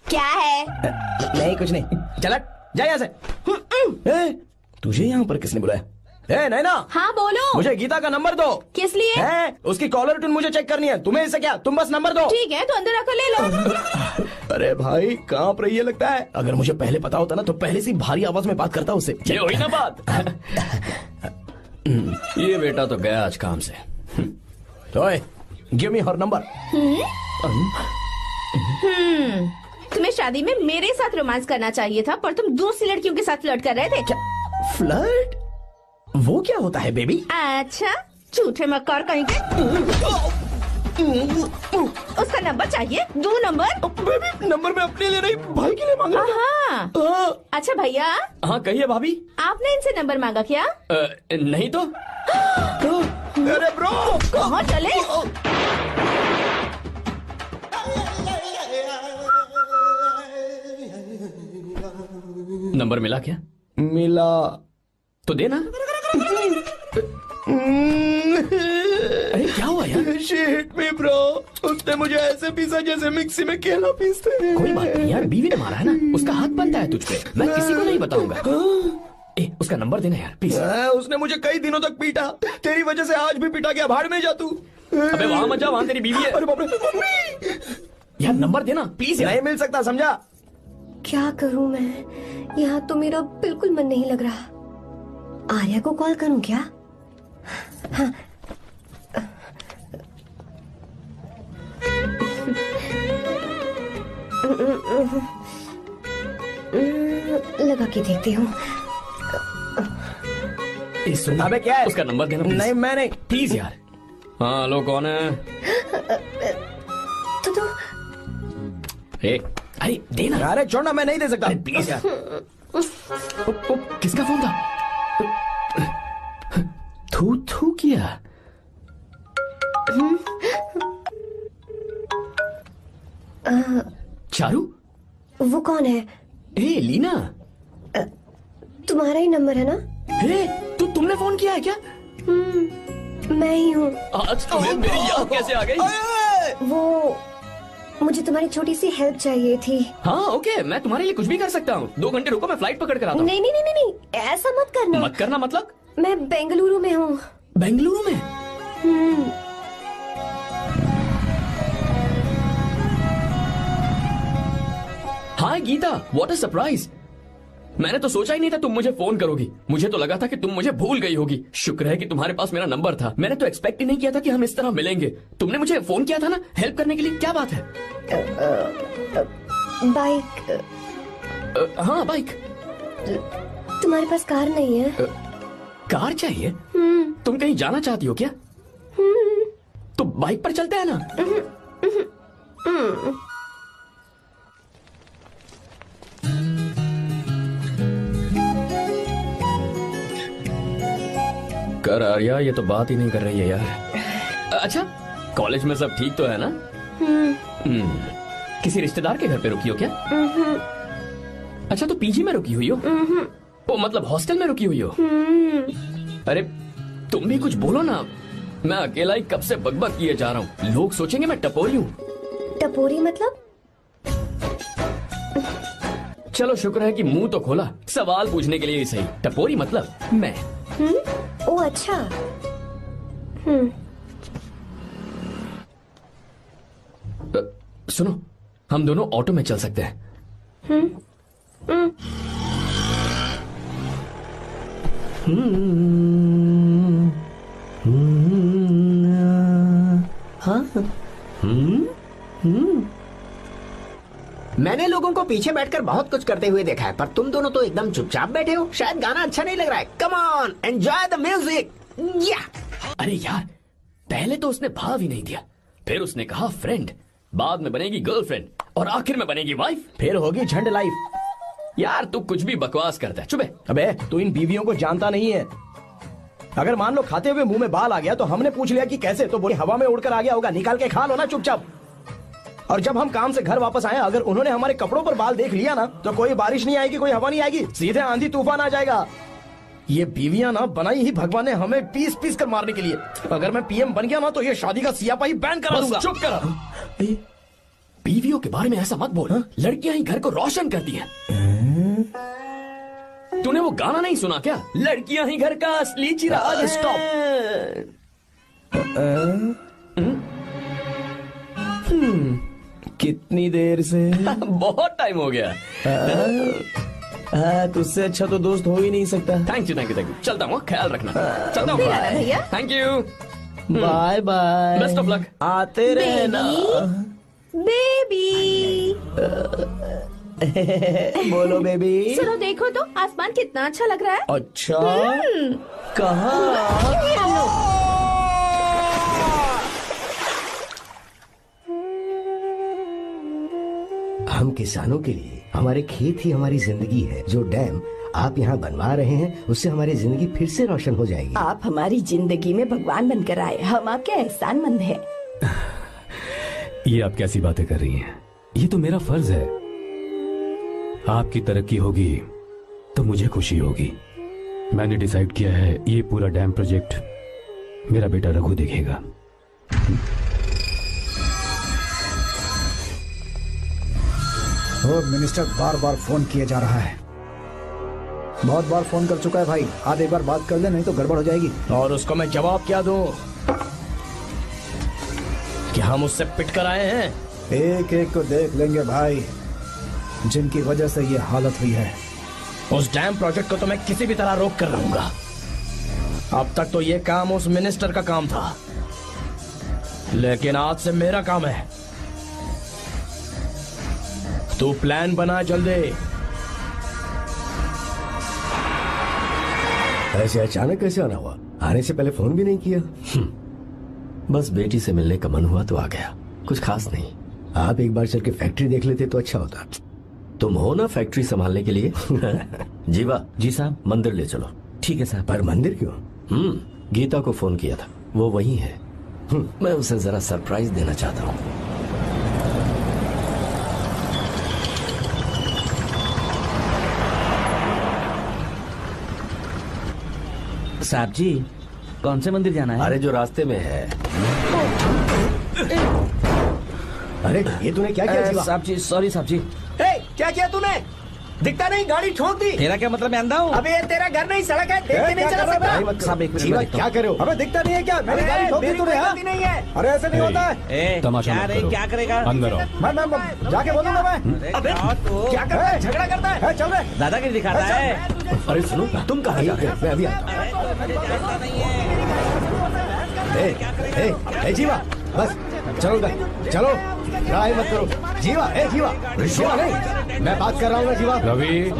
क्या है? नहीं कुछ नहीं, चल जा यहाँ से। तुझे यहाँ पर किसने बुलाया? नैना। हाँ बोलो। मुझे गीता का नंबर दो। किस लिए? उसकी कॉलर ट्यून मुझे चेक करनी है। तुम्हें इससे क्या, तुम बस नंबर दो। ठीक है तो अंदर आकर ले लो। अरे भाई कांप रही है लगता है। अगर मुझे पहले पता होता ना तो पहले से भारी आवाज में बात करता उससे। ये हुई ना बात। ये बेटा तो गया आज काम से। गिव मी हर नंबर। तुम्हें शादी में मेरे साथ रोमांस करना चाहिए था, पर तुम दूसरी लड़कियों के साथ फ्लर्ट कर रहे थे। क्या फ्लर्ट? वो क्या होता है बेबी? अच्छा, झूठे मक्कार कहीं के। उसका नंबर चाहिए? दो नंबर। बेबी नंबर मैं अपने लिए नहीं भाई के लिए मांग रहा था। हाँ। अच्छा भैया। हाँ कहिए भाभी। आपने इनसे नंबर मांगा क्या? नहीं तो। अरे ब्रो कहाँ चले? नंबर मिला क्या? मिला तो देना। अरे क्या हुआ यार? शिट मी ब्रो, उसने मुझे ऐसे पीसा जैसे मिक्सी में केला पीसते हैं। कोई बात नहीं यार, बीवी ने मारा है ना, उसका हाथ बनता है तुझ पे। मैं किसी को नहीं बताऊंगा। उसका नंबर देना यार प्लीज। उसने मुझे कई दिनों तक पीटा, तेरी वजह से आज भी पीटा गया। भाड़ में जा तू। अबे वहां मत जा, वहां तेरी बीवी है। अरे बाप रे। यार नंबर देना प्लीज। नहीं मिल सकता, समझा? क्या करूं मैं? यहाँ तो मेरा बिल्कुल मन नहीं लग रहा। आर्या को कॉल करूं क्या? हाँ। लगा के देखती हूँ। अबे क्या है? उसका नंबर देना। नहीं मैं नहीं। प्लीज यार। हाँ हेलो, कौन है? तो अरे देना। अरे छोड़ना, मैं नहीं दे सकता। प्लीज यार। किसका फोन था? थू थू किया। चारू? वो कौन है? लीना। तुम्हारा ही नंबर है ना? तुमने फोन किया है क्या? मैं ही हूँ। आज तुम्हें मेरी याद कैसे आ गई? वो मुझे तुम्हारी छोटी सी हेल्प चाहिए थी। हाँ ओके, मैं तुम्हारे लिए कुछ भी कर सकता हूँ। 2 घंटे रुको, मैं फ्लाइट पकड़ कर आता हूँ। नहीं नहीं नहीं नहीं, ऐसा मत करना। मत करना मतलब? मैं बेंगलुरु में हूँ। बेंगलुरु में? हाय गीता, व्हाट अ सरप्राइज। मैंने तो सोचा ही नहीं था तुम मुझे फोन करोगी। मुझे तो लगा था कि तुम मुझे भूल गई होगी। शुक्र है कि तुम्हारे पास मेरा नंबर था। मैंने तो एक्सपेक्ट ही नहीं किया था कि हम इस तरह मिलेंगे। तुमने मुझे फोन किया था ना हेल्प करने के लिए, क्या बात है? बाइक। हाँ बाइक। तुम्हारे पास कार नहीं है? कार चाहिए? तुम कहीं जाना चाहती हो क्या? तो बाइक पर चलते हैं ना। कर आर्या, ये तो बात ही नहीं कर रही है यार। अच्छा कॉलेज में सब ठीक तो है ना? किसी रिश्तेदार के घर पे रुकी हो क्या? अच्छा तो पीजी में रुकी हुई हो? ओ मतलब हॉस्टल में रुकी हुई हो? अरे तुम भी कुछ बोलो ना। मैं अकेला ही कब से बकबक किए जा रहा हूँ। लोग सोचेंगे मैं टपोरी हूँ। टपोरी मतलब? चलो शुक्र है कि मुंह तो खोला, सवाल पूछने के लिए ही सही। टपोरी मतलब मैं। ओ अच्छा। सुनो, हम दोनों ऑटो में चल सकते हैं। मैंने लोगों को पीछे बैठकर बहुत कुछ करते हुए देखा है, पर तुम दोनों तो एकदम चुपचाप बैठे हो। शायद गाना अच्छा नहीं लग रहा है। Come on, enjoy the music. अरे यार, पहले तो उसने भाव ही नहीं दिया, फिर उसने कहा फ्रेंड, बाद में बनेगी गर्लफ्रेंड और आखिर में बनेगी वाइफ, फिर होगी झंड लाइफ। यार तू कुछ भी बकवास करता है। चुप है। अबे तू इन बीवियों को जानता नहीं है। अगर मान लो खाते हुए मुंह में बाल आ गया तो हमने पूछ लिया कि कैसे, तो बोले हवा में उड़कर आ गया होगा। निकाल के खा लो ना चुपचाप। और जब हम काम से घर वापस आए, अगर उन्होंने हमारे कपड़ों पर बाल देख लिया ना, तो कोई बारिश नहीं आएगी, कोई हवा नहीं आएगी, सीधे आंधी तूफान आ जाएगा। ये बीवियां ना बनाई ही भगवान ने हमें पीस पीस कर मारने के लिए। अगर मैं पीएम बन गया ना, तो ये शादी का सियापाही बैन करा दूंगा। चुप कर। बीवियों के बारे में ऐसा मत बोल। लड़कियां ही घर को रोशन करती हैं। तूने वो गाना नहीं सुना क्या? लड़कियां ही घर का असली चिराग। स्टॉप। कितनी देर से? बहुत टाइम हो गया। तुझसे अच्छा तो दोस्त हो ही नहीं सकता। Thank you, thank you, thank you. चलता हूँ, ख्याल रखना। चलता हूँ भैया। Thank you. Bye bye. Best of luck. आते रहना बेबी। बोलो बेबी। सुनो, देखो तो आसमान कितना अच्छा लग रहा है। अच्छा, कहाँ? हम किसानों के लिए हमारे खेत ही हमारी जिंदगी है। जो डैम आप यहाँ बनवा रहे हैं, उससे हमारी जिंदगी फिर से रोशन हो जाएगी। आप हमारी जिंदगी में भगवान बनकर आए, हम आपके एहसानमंद हैं। ये आप कैसी बातें कर रही हैं? ये तो मेरा फर्ज है। आपकी तरक्की होगी तो मुझे खुशी होगी। मैंने डिसाइड किया है, ये पूरा डैम प्रोजेक्ट मेरा बेटा रघु देखेगा। होम मिनिस्टर बार बार फोन किया जा रहा है। बहुत बार फोन कर चुका है भाई। आज एक बार बात कर ले, नहीं तो गड़बड़ हो जाएगी। और उसको मैं जवाब क्या दूं कि हम उससे पिट कर आए हैं? एक एक को देख लेंगे भाई, जिनकी वजह से ये हालत हुई है। उस डैम प्रोजेक्ट को तो मैं किसी भी तरह रोक कर रहूंगा। अब तक तो ये काम उस मिनिस्टर का काम था, लेकिन आज से मेरा काम है। तू प्लान बना जल्दी। ऐसे अचानक कैसे आना हुआ? आने से पहले फोन भी नहीं किया? बस बेटी से मिलने का मन हुआ तो आ गया, कुछ खास नहीं। आप एक बार चल के फैक्ट्री देख लेते तो अच्छा होता। तुम हो ना फैक्ट्री संभालने के लिए। जीवा। जी साहब। मंदिर ले चलो। ठीक है साहब। पर मंदिर क्यों? गीता को फोन किया था, वो वही है। मैं उसे जरा सरप्राइज देना चाहता हूँ। साहब जी, कौन से मंदिर जाना है? अरे जो रास्ते में है। अरे ये तूने क्या किया जीवा? साहब जी, सॉरी साहब जी। क्या किया तूने? दिखता नहीं, गाड़ी ठोक दी। तेरा क्या मतलब? मैं अंधा हूँ? अबे ये तेरा घर नहीं, सड़क है, देख के नहीं चला सकता। साहब एक जीवा मिनट। क्या करे हो? अबे दिखता नहीं है क्या? मेरी गाड़ी ठोक दी तूने। हाँ? नहीं है। अरे ऐसे नहीं होता है। तमाशा मत करो। क्या करेगा? अंदर आओ। मैं जाके बोलूंगा मैं। अबे क्या करता है? झगड़ा करता है? चल रहे दादागिरी दिखाता है। अरे सुनो, तुम कहाँ जा रहे हो? मैं अभी आता हूँ। जीवा बस चलो उधर, चलो लड़ाई मत करो। जीवा, जीवा, जीवा नहीं, मैं बात कर रहा हूँ ना जीवा। रवि,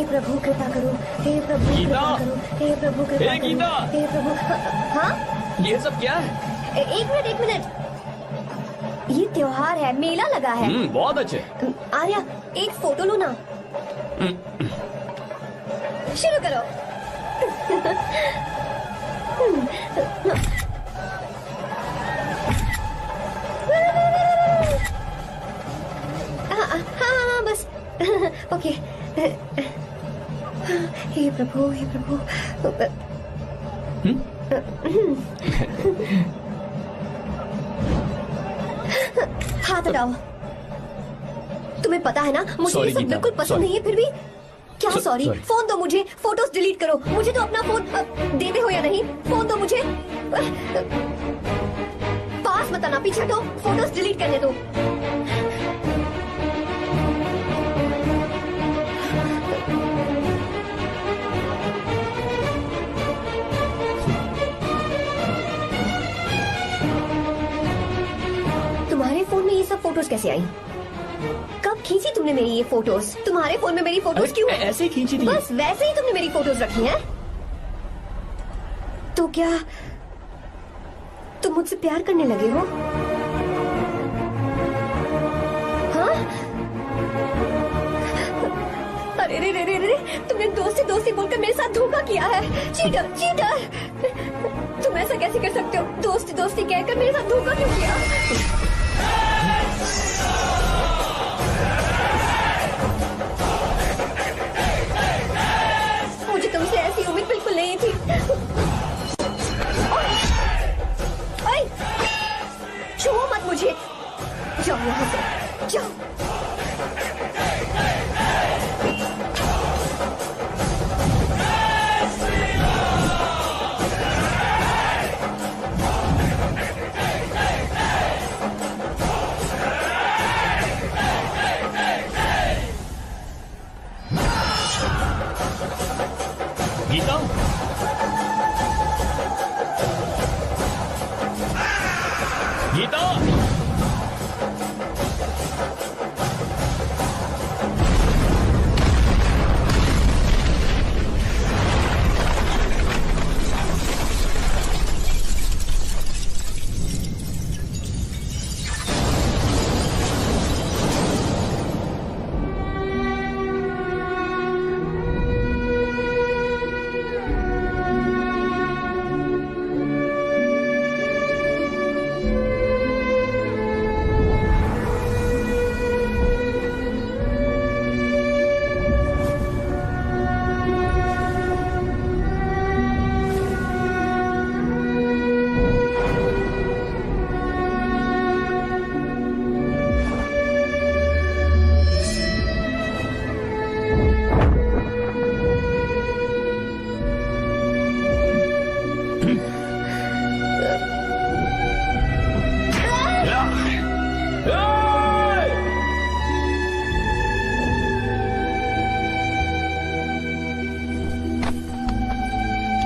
प्रभु कृपा करो, हे प्रभु गीता! कृपा करो, हे प्रभु कृपा हे करो, गीता! हे प्रभु। हाँ ये सब क्या है? एक मिनट त्योहार है, मेला लगा है। बहुत अच्छे। आर्या, एक फोटो लो ना। शुरू करो। हाँ बस। ओके। हे प्रभु, हे प्रभु। हाथ हटाओ। तुम्हें पता है ना, मुझे ये सब बिल्कुल पसंद नहीं है, फिर भी क्या सॉरी? फोन दो मुझे, फोटोज डिलीट करो। मुझे तो अपना फोन देते हो या नहीं? फोन दो मुझे। पास मत आना, पीछे हटो, फोटोज डिलीट करने दो। तुम्हारे फोन में ये सब फोटोज कैसे आई? कब खींची तुमने मेरी ये फोटोज? तुम्हारे फोन में मेरी फोटोज क्यों? ऐसे खींची थी। बस वैसे ही तुमने मेरी फोटोज रखी हैं? तो क्या तुम मुझसे प्यार करने लगे हो? हाँ? अरे रे रे रे रे, तुमने दोस्ती दोस्ती बोलकर मेरे साथ धोखा किया है। Cheater, cheater. तुम ऐसा कैसे कर सकते हो? दोस्ती दोस्ती कहकर मेरे साथ धोखा क्यों किया? मुझे तुमसे ऐसी उम्मीद बिल्कुल नहीं थी। ओए, छुओ मत मुझे। जाओ यहाँ से, जाओ। गीता, गीता,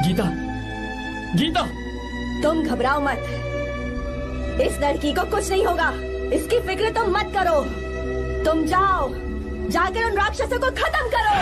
गीता, गीता। तुम घबराओ मत, इस लड़की को कुछ नहीं होगा। इसकी फिक्र तुम मत करो। तुम जाओ, जाकर उन राक्षसों को खत्म करो।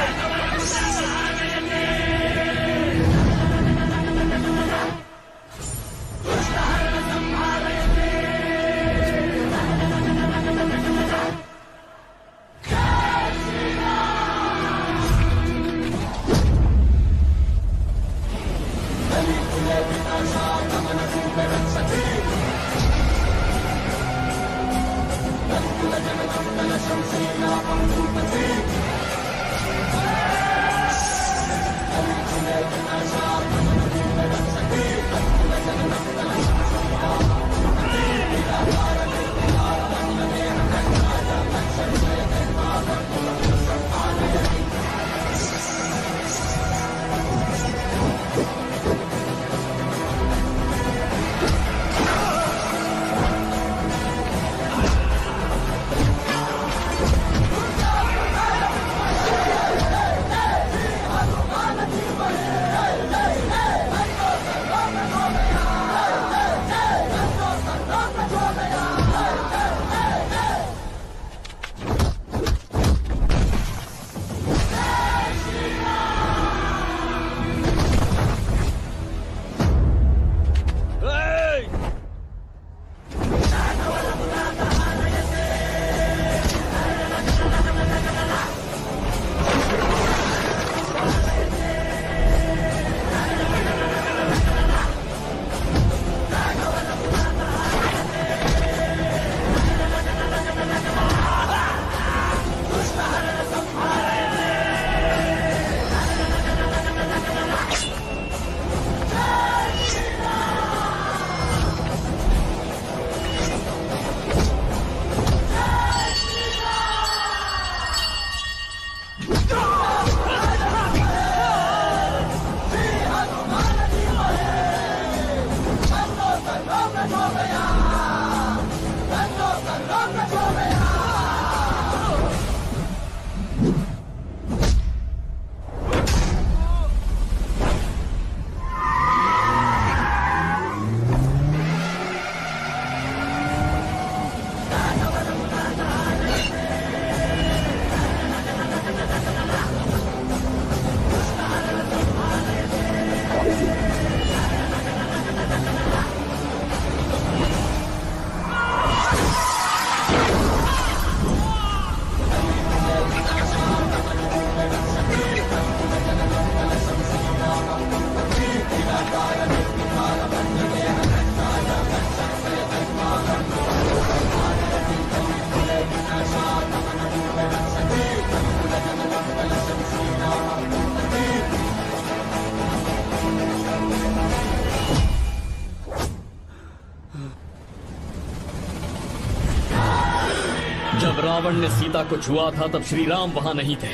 रावण ने सीता को छुआ था तब श्री राम वहां नहीं थे,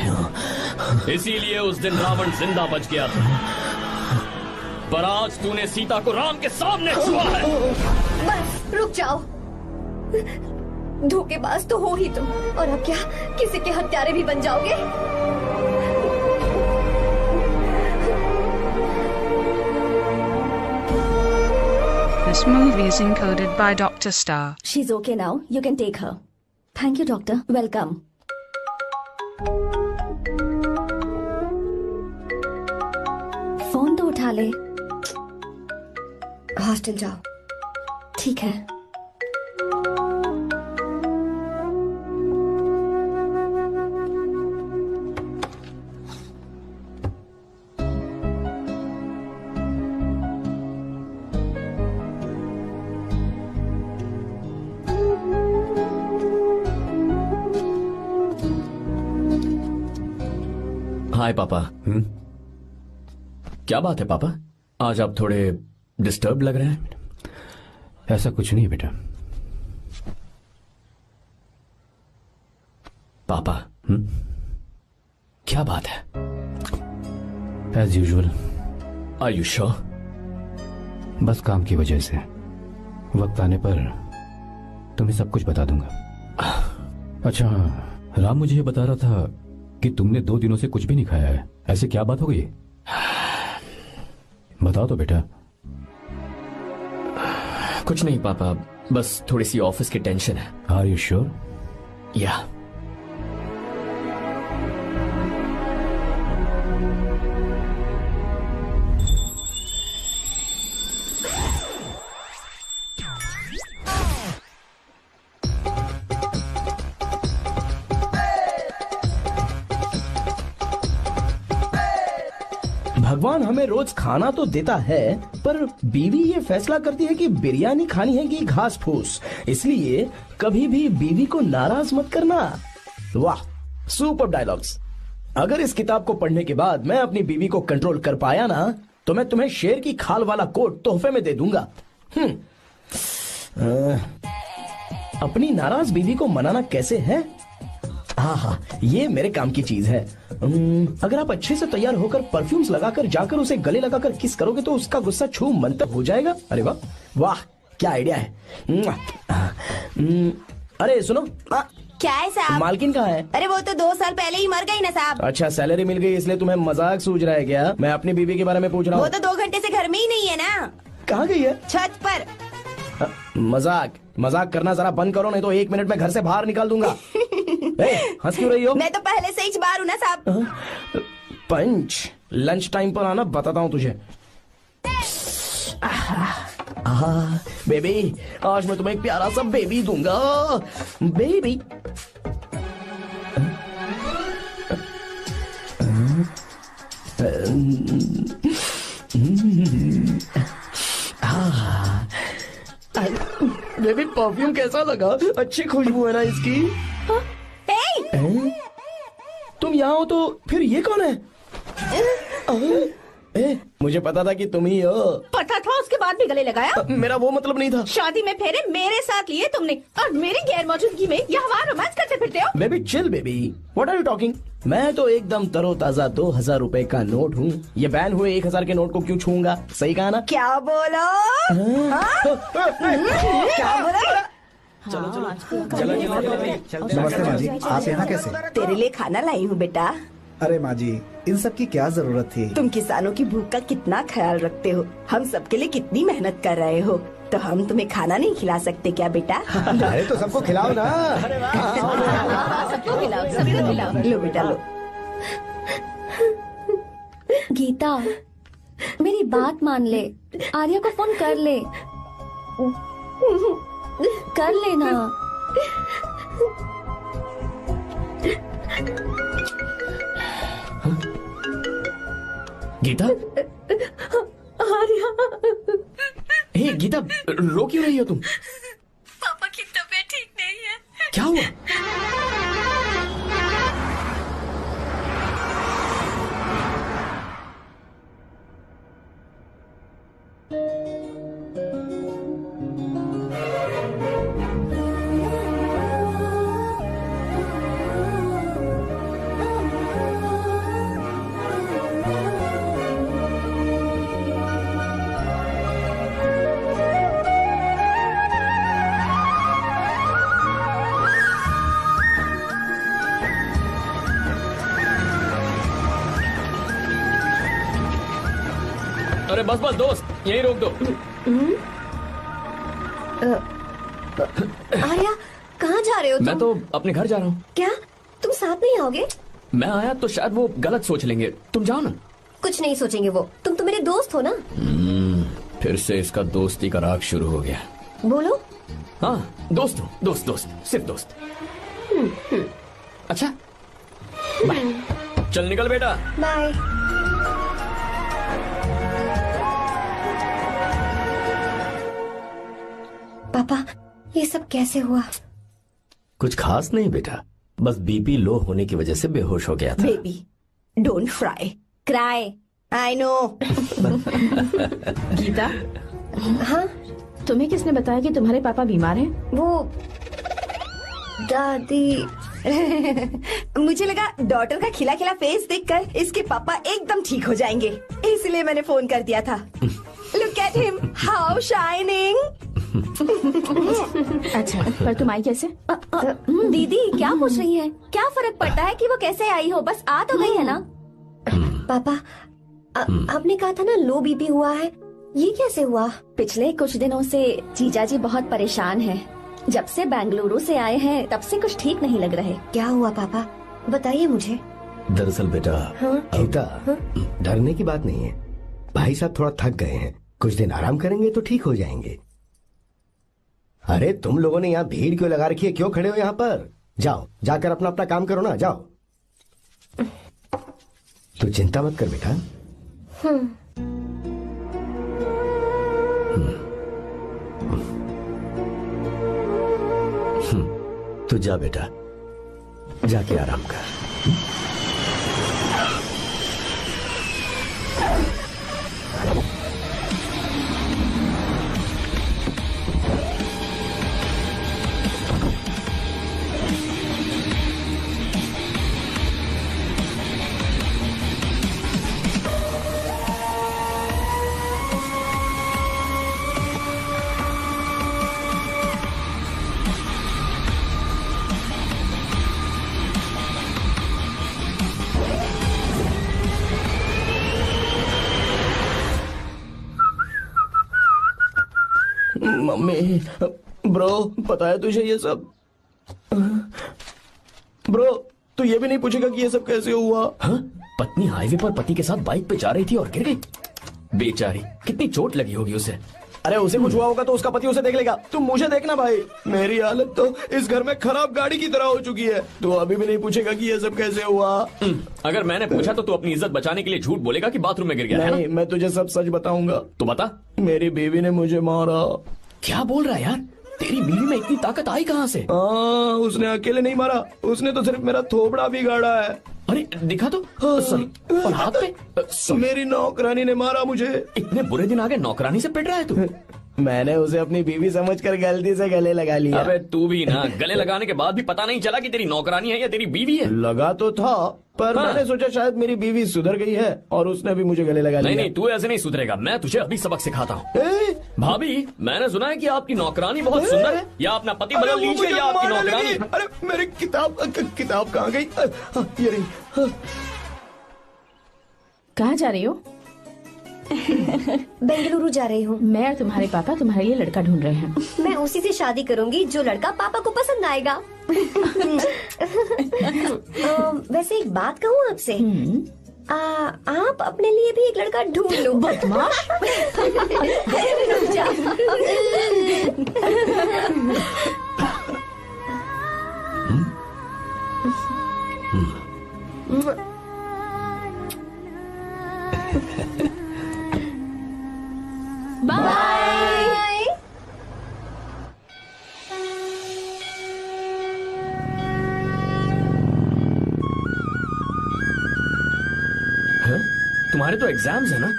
इसीलिए उस दिन रावण जिंदा बच गया था। पर आज तूने सीता को राम के सामने छुआ है। बस रुक जाओ, धोखेबाज तो हो ही तुम, और अब क्या किसी के हत्यारे भी बन जाओगे? This movie is encoded by Dr. Star. She's okay now. You can take her. Thank you, doctor. Welcome. Phone तो उठा ले। हॉस्टल जाओ। ठीक है। हाय पापा। क्या बात है पापा, आज आप थोड़े डिस्टर्ब लग रहे हैं। ऐसा कुछ नहीं बेटा। पापा क्या बात है? As usual. Are you sure? बस काम की वजह से वक्त आने पर तुम्हें सब कुछ बता दूंगा। अच्छा, राम मुझे ये बता रहा था कि तुमने 2 दिनों से कुछ भी नहीं खाया है। ऐसे क्या बात हो गई? बताओ तो बेटा। कुछ नहीं पापा, बस थोड़ी सी ऑफिस की टेंशन है। Are you sure? या। भगवान हमें रोज खाना तो देता है, पर बीवी ये फैसला करती है कि बिरयानी खानी है कि घास फूस। इसलिए कभी भी बीवी को नाराज मत करना। वाह, सुपर डायलॉग्स। अगर इस किताब को पढ़ने के बाद मैं अपनी बीवी को कंट्रोल कर पाया ना, तो मैं तुम्हें शेर की खाल वाला कोट तोहफे में दे दूंगा। अपनी नाराज बीवी को मनाना कैसे है? हाँ, ये मेरे काम की चीज है। अगर आप अच्छे से तैयार होकर परफ्यूम्स लगाकर जाकर उसे गले लगाकर किस करोगे तो उसका गुस्सा छू मंतक हो जाएगा। अरे वाह वाह, क्या आइडिया है। अरे सुनो, क्या है साहब? मालकिन कहाँ है? अरे वो तो 2 साल पहले ही मर गई ना साहब। अच्छा, सैलरी मिल गई इसलिए तुम्हें मजाक सूझ रहा है क्या? मैं अपनी बीवी के बारे में पूछ रहा हूँ। वो तो 2 घंटे से घर में ही नहीं है ना। कहाँ गई है? छत पर। मजाक करना जरा बंद करो, नहीं तो 1 मिनट में घर से बाहर निकाल दूंगा। हंस क्यों रही हो? मैं तो पहले से ही बाहर हूँ ना साहब। पंच, लंच टाइम पर आना, बताता हूँ तुझे। बेबी, आज मैं तुम्हें एक प्यारा सा बेबी दूंगा। बेबी बेबी, परफ्यूम कैसा लगा? अच्छी खुशबू है ना इसकी? तुम यहाँ हो तो फिर ये कौन है? मुझे पता था कि तुम ही हो। पता था, उसके बाद भी गले लगाया? मेरा वो मतलब नहीं था। शादी में फेरे मेरे साथ लिए तुमने और मेरी गैर मौजूदगी में यहाँ रोमांस करते फिरते हो। Baby chill baby, what are you talking? मैं तो एकदम तरोताजा 2000 रुपए का नोट हूँ। ये बैन हुए 1000 के नोट को क्यों छूऊंगा? सही कहा ना? क्या बोलो? क्या बोलो? चलो नमस्ते माँ जी, आप यहाँ कैसे? तेरे लिए खाना लाई हूँ बेटा। अरे माँ जी, इन सब की क्या जरूरत थी? तुम किसानों की भूख का कितना ख्याल रखते हो, हम सबके लिए कितनी मेहनत कर रहे हो, तो हम तुम्हें खाना नहीं खिला सकते क्या बेटा? अरे तो सबको खिलाओ ना। सबको खिलाओ, सबको खिलाओ। लो बेटा लो। गीता, मेरी बात मान ले, आर्या को फोन कर ले। कर लेना। गीता, आर्या। हे गीता, रो क्यों रही हो तुम? पापा की तबीयत ठीक नहीं है। क्या हुआ? अरे बस बस दोस्त, यही रोक दो। आर्या, कहाँ जा रहे हो तुम? मैं तो अपने घर जा रहा हूँ। क्या तुम साथ नहीं आओगे? मैं आया तो शायद वो गलत सोच लेंगे, तुम जाओ ना। कुछ नहीं सोचेंगे वो, तुम तो मेरे दोस्त हो ना। फिर से इसका दोस्ती का राग शुरू हो गया। बोलो। हाँ दोस्त हूँ, दोस्त दोस्त, सिर्फ दोस्त। अच्छा बाय, चल निकल बेटा। बाय। पापा, ये सब कैसे हुआ? कुछ खास नहीं बेटा, बस बीपी लो होने की वजह से बेहोश हो गया था। Baby don't fry cry, I know. Geeta, हाँ तुम्हें किसने बताया कि तुम्हारे पापा बीमार हैं? वो दादी। मुझे लगा डॉटर का खिला खिला फेस देखकर इसके पापा एकदम ठीक हो जाएंगे, इसलिए मैंने फोन कर दिया था। Look at him, how shining. अच्छा, पर तुम आई कैसे? दीदी क्या पूछ रही है? क्या फर्क पड़ता है कि वो कैसे आई हो, बस आ तो गई है ना। पापा, आपने कहा था ना लो बीपी हुआ है, ये कैसे हुआ? पिछले कुछ दिनों से जीजा जी बहुत परेशान हैं। जब से बेंगलुरु से आए हैं तब से कुछ ठीक नहीं लग रहे। क्या हुआ पापा, बताइए मुझे। दरअसल बेटा, गीता, डरने की बात नहीं है। भाई साहब थोड़ा थक गए हैं, कुछ दिन आराम करेंगे तो ठीक हो जाएंगे। अरे तुम लोगों ने यहाँ भीड़ क्यों लगा रखी है, क्यों खड़े हो यहाँ पर? जाओ, जाकर अपना अपना काम करो ना, जाओ। तू चिंता मत कर बेटा। तू जा बेटा, जाके आराम कर। मम्मी, ब्रो, पता है तुझे ये सब? ब्रो, तू ये भी नहीं पूछेगा कि ये सब कैसे हुआ? हाँ? पत्नी हाईवे पर पति के साथ बाइक पे जा रही थी और गिर गई। बेचारी, कितनी चोट लगी होगी उसे। अरे उसे कुछ हुआ होगा तो उसका पति उसे देख लेगा, तुम मुझे देखना भाई। मेरी हालत तो इस घर में खराब गाड़ी की तरह हो चुकी है। तू अभी भी नहीं पूछेगा कि ये सब कैसे हुआ? अगर मैंने पूछा तो तू अपनी इज्जत बचाने के लिए झूठ बोलेगा कि बाथरूम में गिर गया। नहीं, मैं तुझे सब सच बताऊंगा। तो बता। मेरी बीवी ने मुझे मारा। क्या बोल रहा है यार? तेरी बीवी में इतनी ताकत आई कहाँ से? उसने अकेले नहीं मारा, उसने तो सिर्फ मेरा थोबड़ा बिगाड़ा है। अरे दिखा तो। सॉरी, और हाथ पे? मेरी नौकरानी ने मारा मुझे। इतने बुरे दिन आ गए, नौकरानी से पिट रहा है तू? मैंने उसे अपनी बीवी समझकर गलती से गले लगा लिया। अबे तू भी ना, गले लगाने के बाद भी पता नहीं चला कि तेरी नौकरानी है या तेरी बीवी है। लगा तो था, पर मैंने सोचा शायद मेरी बीवी सुधर गई है और उसने भी मुझे गले लगा लिया। नहीं, तू ऐसे नहीं सुधरेगा, मैं तुझे अभी सबक सिखाता हूँ। भाभी, मैंने सुना है कि आपकी नौकरानी बहुत सुंदर है, या अपना पति बदल लीजिए या आपकी नौकरानी। अरे मेरी किताब कहाँ गई? ये रही। कहाँ जा रही हो? बेंगलुरु जा रही हूँ। मैं और तुम्हारे पापा तुम्हारे लिए लड़का ढूंढ रहे हैं। मैं उसी से शादी करूंगी जो लड़का पापा को पसंद आएगा। वैसे एक बात कहूँ आपसे, आप अपने लिए भी एक लड़का ढूंढ लो। बदमाश। बाय। तुम्हारे तो एग्जाम्स है ना?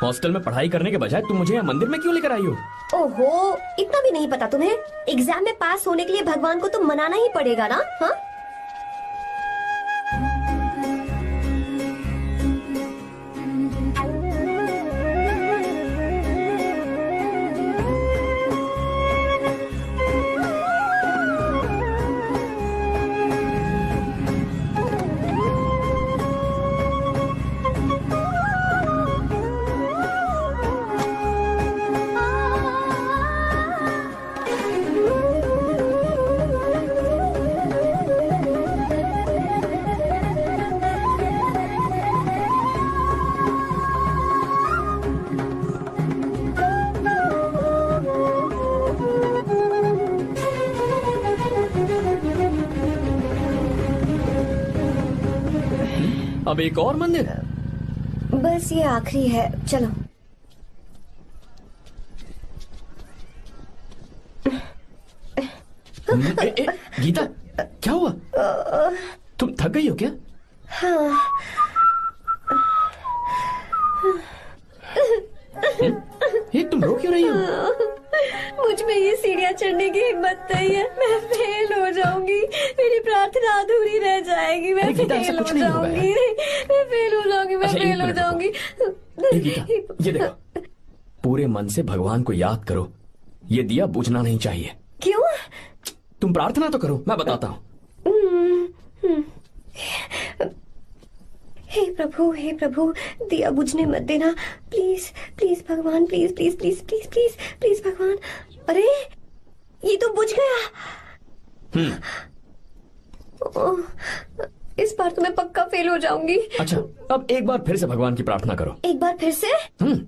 हॉस्टल में पढ़ाई करने के बजाय तुम मुझे यहाँ मंदिर में क्यों लेकर आई हो? ओहो, इतना भी नहीं पता तुम्हें? एग्जाम में पास होने के लिए भगवान को तो मनाना ही पड़ेगा ना। हाँ, अब एक और मंदिर? बस ये आखिरी है, चलो। गीता, क्या हुआ? तुम थक गई हो क्या? हाँ। ये तुम रो क्यों रही हो? मुझ में ये सीढ़ियाँ चढ़ने की हिम्मत नहीं है। मैं फेल हो जाऊंगी, मेरी प्रार्थना अधूरी रह जाएगी। मैं फेल हो जाऊंगी, मैं फेल हो जाऊंगी, मैं फेल हो जाऊंगी। गीता, ये देखो, पूरे मन से भगवान को याद करो। ये दिया बुझना नहीं चाहिए। क्यों? तुम प्रार्थना तो करो, मैं बताता हूँ। हे प्रभु, दिया बुझने मत देना, प्लीज प्लीज भगवान, please please please please please please भगवान। अरे ये तो बुझ गया। इस बार तो मैं पक्का फेल हो जाऊंगी। अच्छा, अब एक बार फिर से भगवान की प्रार्थना करो। एक बार फिर से?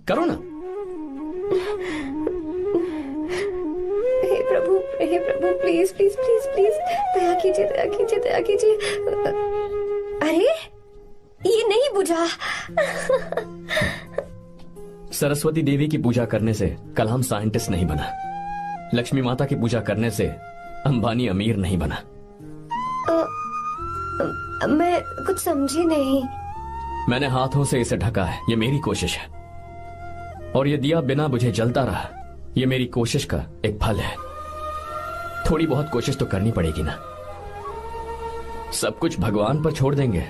करो ना। हे प्रभु, प्लीज प्लीज प्लीज प्लीज, दया कीजिए, दया कीजिए, दया कीजिए। अरे ये नहीं बुझा। सरस्वती देवी की पूजा करने से कलाम साइंटिस्ट नहीं बना। लक्ष्मी माता की पूजा करने से अंबानी अमीर नहीं बना। मैं कुछ समझी नहीं। मैंने हाथों से इसे ढका है, ये मेरी कोशिश है। और ये दिया बिना बुझे जलता रहा, ये मेरी कोशिश का एक फल है। थोड़ी बहुत कोशिश तो करनी पड़ेगी ना। सब कुछ भगवान पर छोड़ देंगे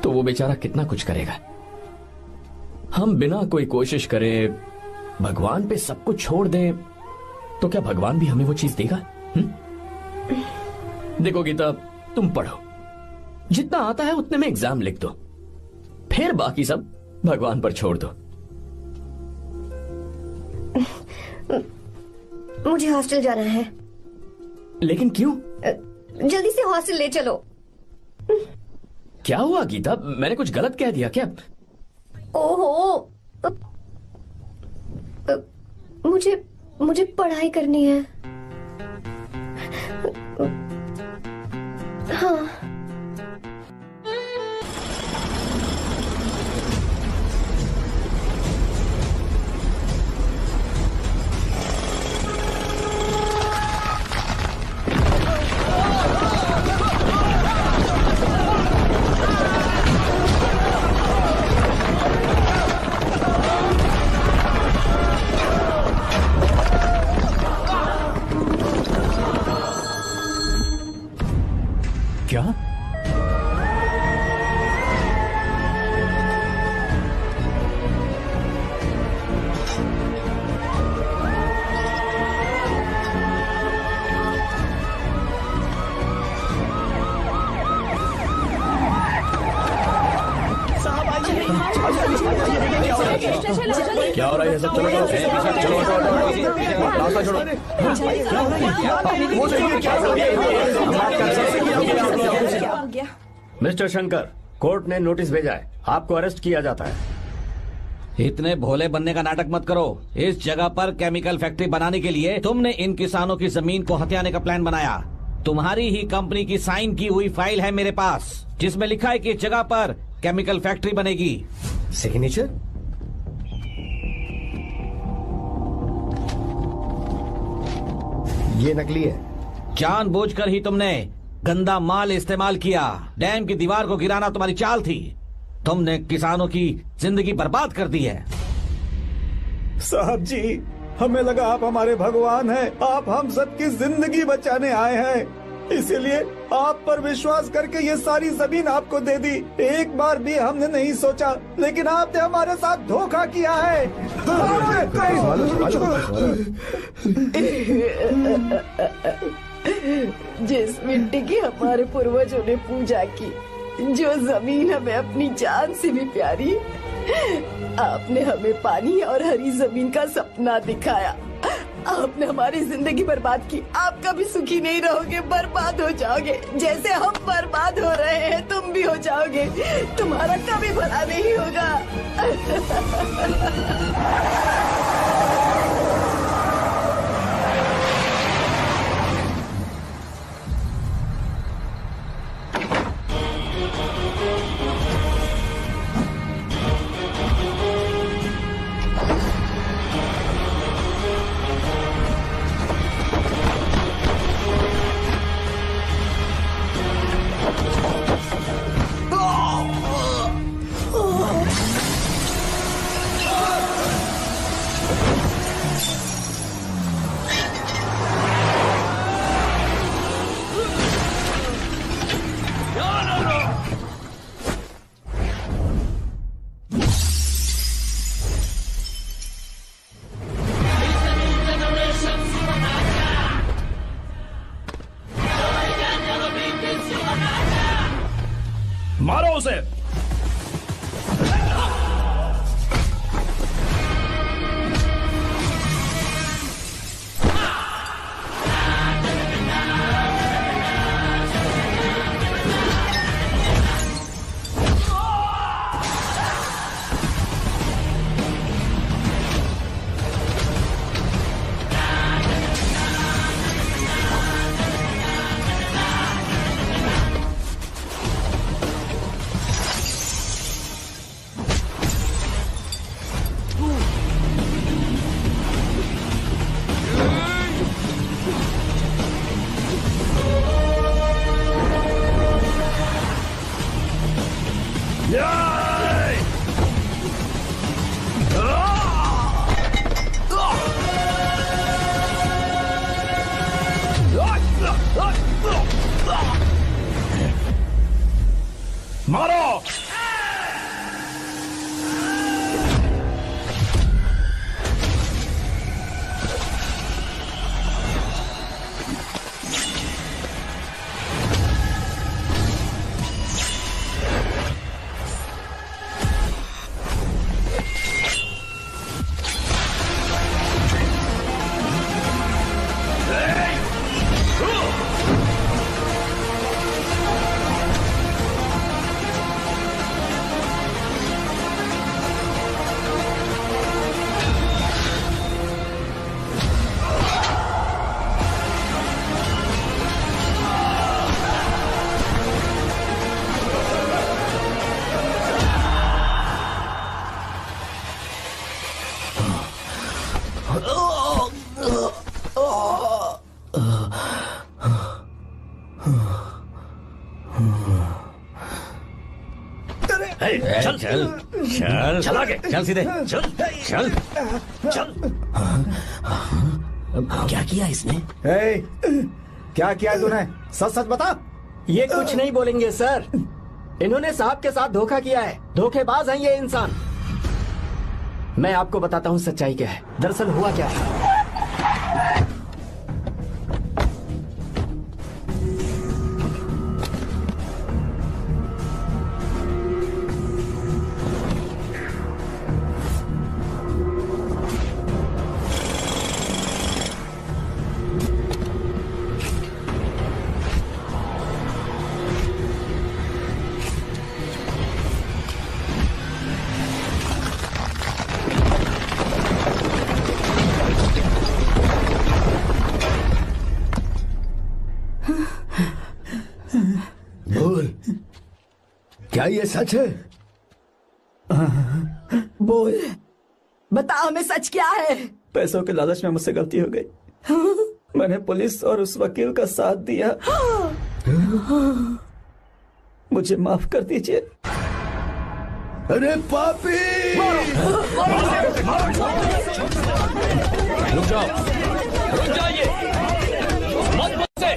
तो वो बेचारा कितना कुछ करेगा। हम बिना कोई कोशिश करे भगवान पे सब कुछ छोड़ दें तो क्या भगवान भी हमें वो चीज देगा? देखो गीता, तुम पढ़ो, जितना आता है उतने में एग्जाम लिख दो, फिर बाकी सब भगवान पर छोड़ दो। मुझे हॉस्टल जाना है। लेकिन क्यों? जल्दी से हॉस्टल ले चलो। क्या हुआ गीता, मैंने कुछ गलत कह दिया क्या? ओहो, मुझे पढ़ाई करनी है। हाँ। क्या? क्या हो रहा है? सब चलो रास्ता छोड़ो। मिस्टर शंकर, कोर्ट ने नोटिस भेजा है, आपको अरेस्ट किया जाता है। इतने भोले बनने का नाटक मत करो। इस जगह पर केमिकल फैक्ट्री बनाने के लिए तुमने इन किसानों की जमीन को हथियाने का प्लान बनाया। तुम्हारी ही कंपनी की साइन की हुई फाइल है मेरे पास, जिसमें लिखा है कि इस जगह पर केमिकल फैक्ट्री बनेगी। सिग्नेचर? ये नकली है। जानबूझकर ही तुमने गंदा माल इस्तेमाल किया। डैम की दीवार को गिराना तुम्हारी चाल थी। तुमने किसानों की जिंदगी बर्बाद कर दी है। साहब जी, हमें लगा आप हमारे भगवान हैं, आप हम सबकी जिंदगी बचाने आए हैं, इसीलिए आप पर विश्वास करके ये सारी जमीन आपको दे दी। एक बार भी हमने नहीं सोचा, लेकिन आपने हमारे साथ धोखा किया है। जिस मिट्टी की हमारे पूर्वजों ने पूजा की, जो जमीन हमें अपनी जान से भी प्यारी, आपने हमें पानी और हरी जमीन का सपना दिखाया। आपने हमारी जिंदगी बर्बाद की। आप कभी सुखी नहीं रहोगे, बर्बाद हो जाओगे। जैसे हम बर्बाद हो रहे हैं तुम भी हो जाओगे। तुम्हारा कभी भला नहीं होगा। उसे। मारो। चल चल चल चल आगे। चल सीधे चल चल चल। क्या किया इसने? क्या किया तूने? सच सच बता। ये कुछ नहीं बोलेंगे सर। इन्होंने साहब के साथ धोखा किया है। धोखेबाज हैं ये इंसान। मैं आपको बताता हूँ सच्चाई क्या है। दरअसल हुआ क्या है, बोल, क्या ये सच है? बोल, बता हमें सच क्या है। पैसों के लालच में मुझसे गलती हो गई। मैंने पुलिस और उस वकील का साथ दिया। मुझे माफ कर दीजिए। अरे पापी! रुक जाओ, रुक जाइए, मत मुझसे।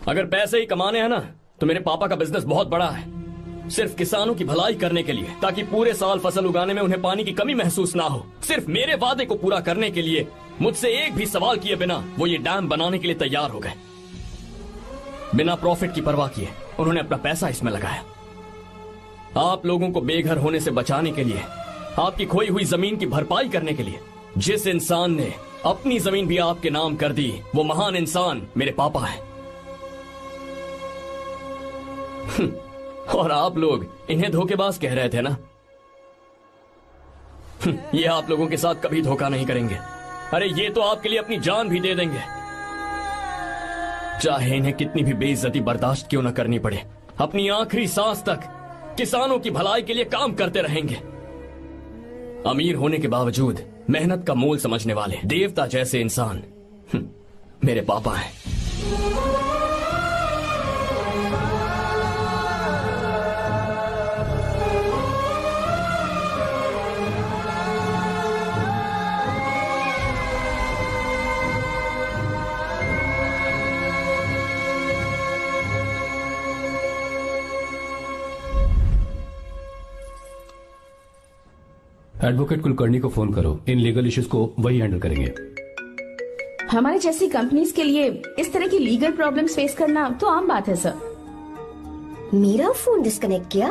अगर पैसे ही कमाने हैं ना, तो मेरे पापा का बिजनेस बहुत बड़ा है, सिर्फ किसानों की भलाई करने के लिए, ताकि पूरे साल फसल उगाने में उन्हें पानी की कमी महसूस ना हो। सिर्फ मेरे वादे को पूरा करने के लिए मुझसे एक भी सवाल किए बिना वो ये डैम बनाने के लिए तैयार हो गए। बिना प्रॉफिट की परवाह किए उन्होंने अपना पैसा इसमें लगाया। आप लोगों को बेघर होने से बचाने के लिए, आपकी खोई हुई जमीन की भरपाई करने के लिए। जिस इंसान ने अपनी जमीन भी आपके नाम कर दी, वो महान इंसान मेरे पापा है। और आप लोग इन्हें धोखेबाज कह रहे थे ना? ये आप लोगों के साथ कभी धोखा नहीं करेंगे। अरे ये तो आपके लिए अपनी जान भी दे देंगे, चाहे इन्हें कितनी भी बेइज्जती बर्दाश्त क्यों न करनी पड़े। अपनी आखिरी सांस तक किसानों की भलाई के लिए काम करते रहेंगे। अमीर होने के बावजूद मेहनत का मोल समझने वाले देवता जैसे इंसान मेरे पापा हैं। एडवोकेट कुलकर्णी को फोन करो। इन लीगल इश्यूज को वही हैंडल करेंगे। हमारे जैसी कंपनीज के लिए इस तरह की लीगल प्रॉब्लम्स फेस करना तो आम बात है सर। मेरा फोन डिस्कनेक्ट किया?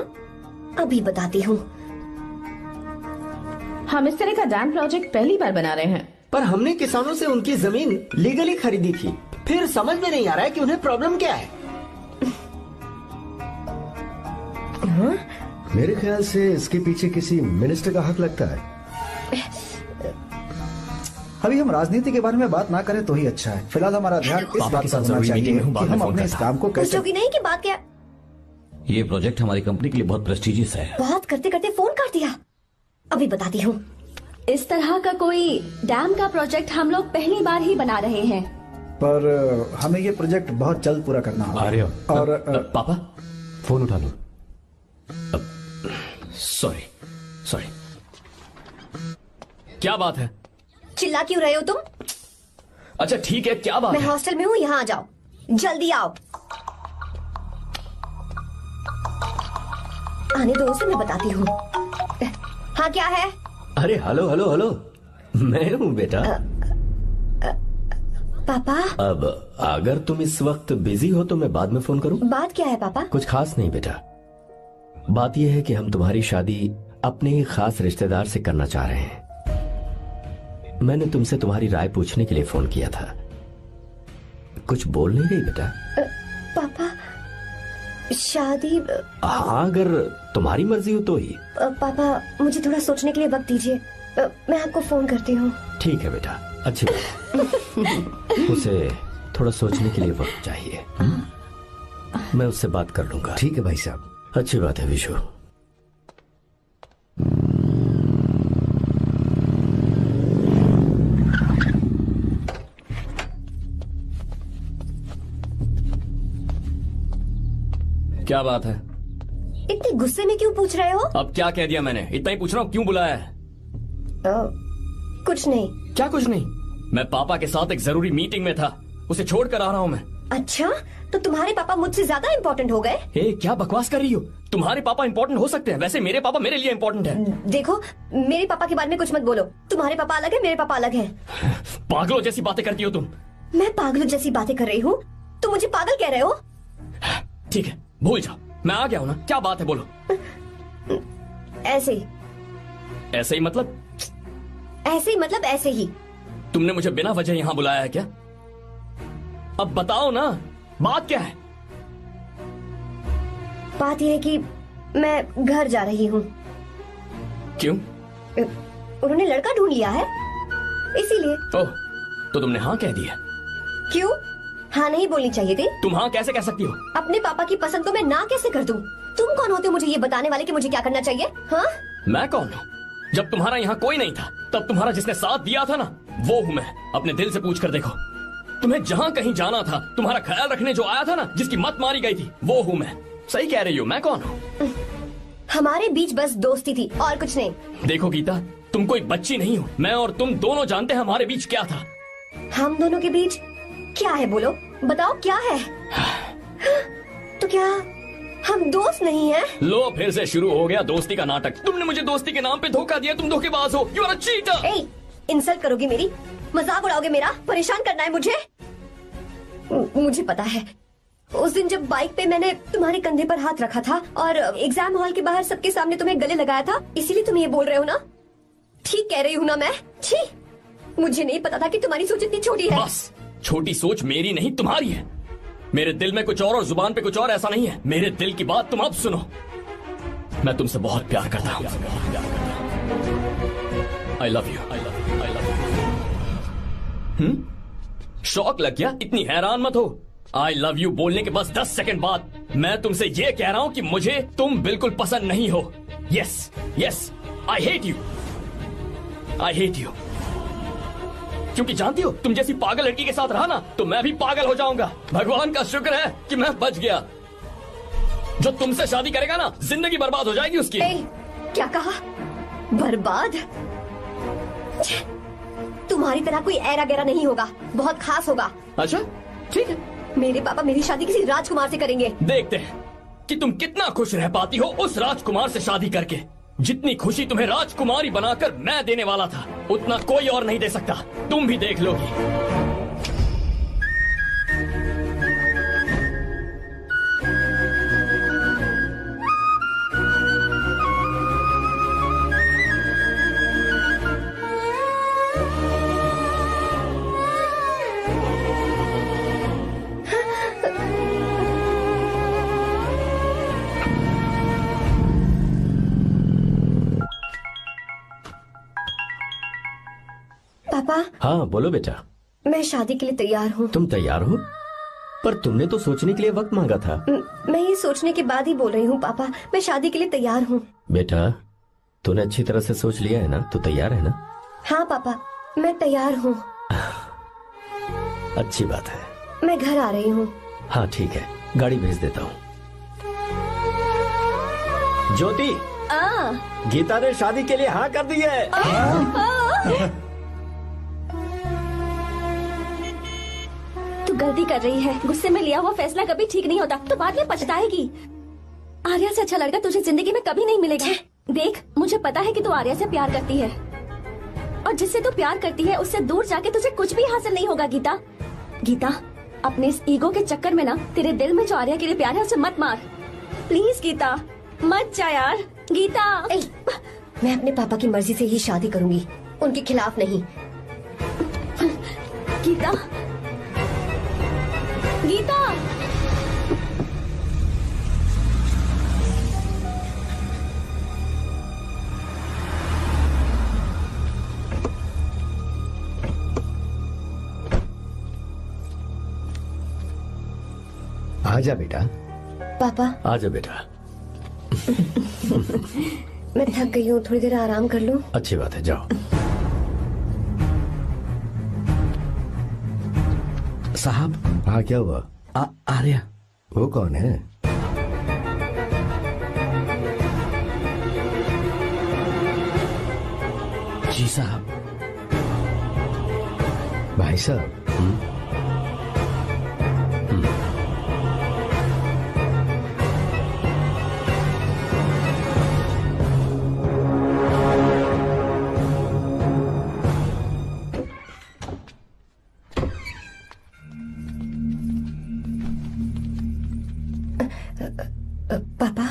अभी बताती हूँ। हम इस तरह का डैम प्रोजेक्ट पहली बार बना रहे हैं। पर हमने किसानों से उनकी जमीन लीगली खरीदी थी, फिर समझ में नहीं आ रहा है कि उन्हें प्रॉब्लम क्या है। मेरे ख्याल से इसके पीछे किसी मिनिस्टर का हक लगता है। अभी हम राजनीति के बारे में बात ना करें तो ही अच्छा है। फिलहाल हमारा ध्यान इस बात पर होना चाहिए कि हम अपने इस काम को कैसे। पूछोगी नहीं कि बात क्या? ये प्रोजेक्ट हमारी कंपनी के लिए बहुत प्रेस्टिजियस है। बात करते करते फोन काट दिया। अभी बताती हूँ। इस तरह का कोई डैम का प्रोजेक्ट हम लोग पहली बार ही बना रहे हैं। पर हमें ये प्रोजेक्ट बहुत जल्द पूरा करना होगा। आर्य, और पापा फोन उठा लो। सॉरी सॉरी, क्या बात है? चिल्ला क्यों रहे हो तुम? अच्छा ठीक है, क्या बात मैं है? हॉस्टल में हूँ, यहाँ आ जाओ, जल्दी आओ। आने दो उसे, मैं बताती हूँ। हाँ क्या है? अरे हेलो हेलो हेलो, मैं हूँ बेटा। पापा। अब अगर तुम इस वक्त बिजी हो तो मैं बाद में फोन करूँ? बात क्या है पापा? कुछ खास नहीं बेटा, बात यह है कि हम तुम्हारी शादी अपने ही खास रिश्तेदार से करना चाह रहे हैं। मैंने तुमसे तुम्हारी राय पूछने के लिए फोन किया था। कुछ बोल नहीं रही बेटा? पापा शादी। हाँ अगर तुम्हारी मर्जी हो तो ही। पापा मुझे थोड़ा सोचने के लिए वक्त दीजिए, मैं आपको फोन करती हूँ। ठीक है बेटा, अच्छी बात। उसे थोड़ा सोचने के लिए वक्त चाहिए। मैं उससे बात कर लूंगा। ठीक है भाई साहब। अच्छी बात है विशु। क्या बात है? इतने गुस्से में क्यों पूछ रहे हो? अब क्या कह दिया मैंने? इतना ही पूछ रहा हूँ, क्यों बुलाया है? कुछ नहीं। क्या कुछ नहीं? मैं पापा के साथ एक जरूरी मीटिंग में था, उसे छोड़ कर आ रहा हूँ मैं। अच्छा, तो तुम्हारे पापा मुझसे ज्यादा इम्पोर्टेंट हो गए? क्या बकवास कर रही हो? तुम्हारे पापा इम्पोर्टेंट हो सकते हैं, वैसे मेरे पापा मेरे लिए इम्पोर्टेंट है। देखो, मेरे पापा के बारे में कुछ मत बोलो। तुम्हारे पापा अलग है, मेरे पापा अलग है। पागलों जैसी बातें करती हो तुम। मैं पागलों जैसी बातें कर रही हूँ? तुम मुझे पागल कह रहे हो? ठीक है, भूल जाओ, मैं आ गया हूँ ना। क्या बात है, बोलो। ऐसे ही। ऐसे ही मतलब? ऐसे ही मतलब ऐसे ही। तुमने मुझे बिना वजह यहाँ बुलाया है क्या? अब बताओ ना, बात क्या है? बात यह है कि मैं घर जा रही हूँ। क्यों? उन्होंने लड़का ढूंढ लिया है, इसीलिए। ओह, तो तुमने हाँ कह दिया? क्यों? हाँ नहीं बोलनी चाहिए थी? तुम हाँ कैसे कह सकती हो? अपने पापा की पसंद को मैं ना कैसे कर दूं? तुम कौन होते हो मुझे ये बताने वाले कि मुझे क्या करना चाहिए? हाँ? मैं कौन हूँ? जब तुम्हारा यहाँ कोई नहीं था, तब तुम्हारा जिसने साथ दिया था ना, वो हूँ मैं। अपने दिल से पूछ कर देखो। तुम्हें जहाँ कहीं जाना था, तुम्हारा ख्याल रखने जो आया था ना, जिसकी मत मारी गई थी, वो हूँ मैं। सही कह रही हो, मैं कौन हूँ? हमारे बीच बस दोस्ती थी और कुछ नहीं। देखो गीता, तुम कोई बच्ची नहीं हो। मैं और तुम दोनों जानते हैं हमारे बीच क्या था। हम दोनों के बीच क्या है? बोलो, बताओ क्या है? तो क्या हम दोस्त नहीं हैं? लो, फिर से शुरू हो गया दोस्ती का नाटक। तुमने मुझे दोस्ती के नाम पे धोखा दिया। तुम धोखेबाज हो। You are a cheater. ए, इंसल्ट करोगे मेरी? मजाक उड़ाओगे मेरा? परेशान करना है मुझे? मुझे पता है, उस दिन जब बाइक पे मैंने तुम्हारे कंधे पर हाथ रखा था और एग्जाम हॉल के बाहर सबके सामने तुम्हें गले लगाया था, इसीलिए तुम ये बोल रहे हो ना? ठीक कह रही हूँ ना मैं? छी, मुझे नहीं पता था कि तुम्हारी सोच इतनी छोटी है। बस, छोटी सोच मेरी नहीं तुम्हारी है। मेरे दिल में कुछ और जुबान पे कुछ और, ऐसा नहीं है। मेरे दिल की बात तुम अब सुनो। मैं तुमसे बहुत प्यार करता हूँ। I love you. शौक लग गया? इतनी हैरान मत हो। आई लव यू बोलने के बस 10 सेकंड बाद मैं तुमसे ये कह रहा हूँ कि मुझे तुम बिल्कुल पसंद नहीं हो। Yes yes, I hate you. I hate you. क्योंकि जानती हो, तुम जैसी पागल लड़की के साथ रहा ना, तो मैं भी पागल हो जाऊंगा। भगवान का शुक्र है कि मैं बच गया। जो तुमसे शादी करेगा ना, जिंदगी बर्बाद हो जाएगी उसकी। क्या कहा? बर्बाद? तुम्हारी तरह कोई ऐरा गैरा नहीं होगा, बहुत खास होगा। अच्छा ठीक है, मेरे पापा मेरी शादी किसी राजकुमार से करेंगे। देखते हैं कि तुम कितना खुश रह पाती हो उस राजकुमार से शादी करके। जितनी खुशी तुम्हें राजकुमारी बनाकर मैं देने वाला था, उतना कोई और नहीं दे सकता। तुम भी देख लोगी। पापा। हाँ बोलो बेटा। मैं शादी के लिए तैयार हूँ। तुम तैयार हो? पर तुमने तो सोचने के लिए वक्त मांगा था। मैं ये सोचने के बाद ही बोल रही हूँ पापा, मैं शादी के लिए तैयार हूँ। बेटा तूने अच्छी तरह से सोच लिया है ना? तू तैयार है ना? हाँ पापा, मैं तैयार हूँ। अच्छी बात है। मैं घर आ रही हूँ। हाँ ठीक है, गाड़ी भेज देता हूँ। ज्योति, गीता ने शादी के लिए हाँ कर दी है। तू गलती कर रही है। गुस्से में लिया हुआ फैसला कभी ठीक नहीं होता, तो बाद में पछताएगी। आर्या से अच्छा लड़का तुझे जिंदगी में कभी नहीं मिलेगा। देख, मुझे पता है कि तू आर्या से प्यार करती है, और जिससे तू प्यार करती है उससे दूर जाके तुझे कुछ भी हासिल नहीं होगा। गीता, गीता, अपने इस ईगो के चक्कर में ना तेरे दिल में जो आर्या के लिए प्यार है उसे मत मार। प्लीज गीता, मत जा यार। गीता, मैं अपने पापा की मर्जी से ही शादी करूंगी, उनके खिलाफ नहीं। गीता, गीता। आजा बेटा। पापा। आजा बेटा। मैं थक गई हूँ, थोड़ी देर आराम कर लूँ। अच्छी बात है, जाओ। साहब। हाँ क्या हुआ? आर्या। वो कौन है? जी साहब। भाई साहब। पापा।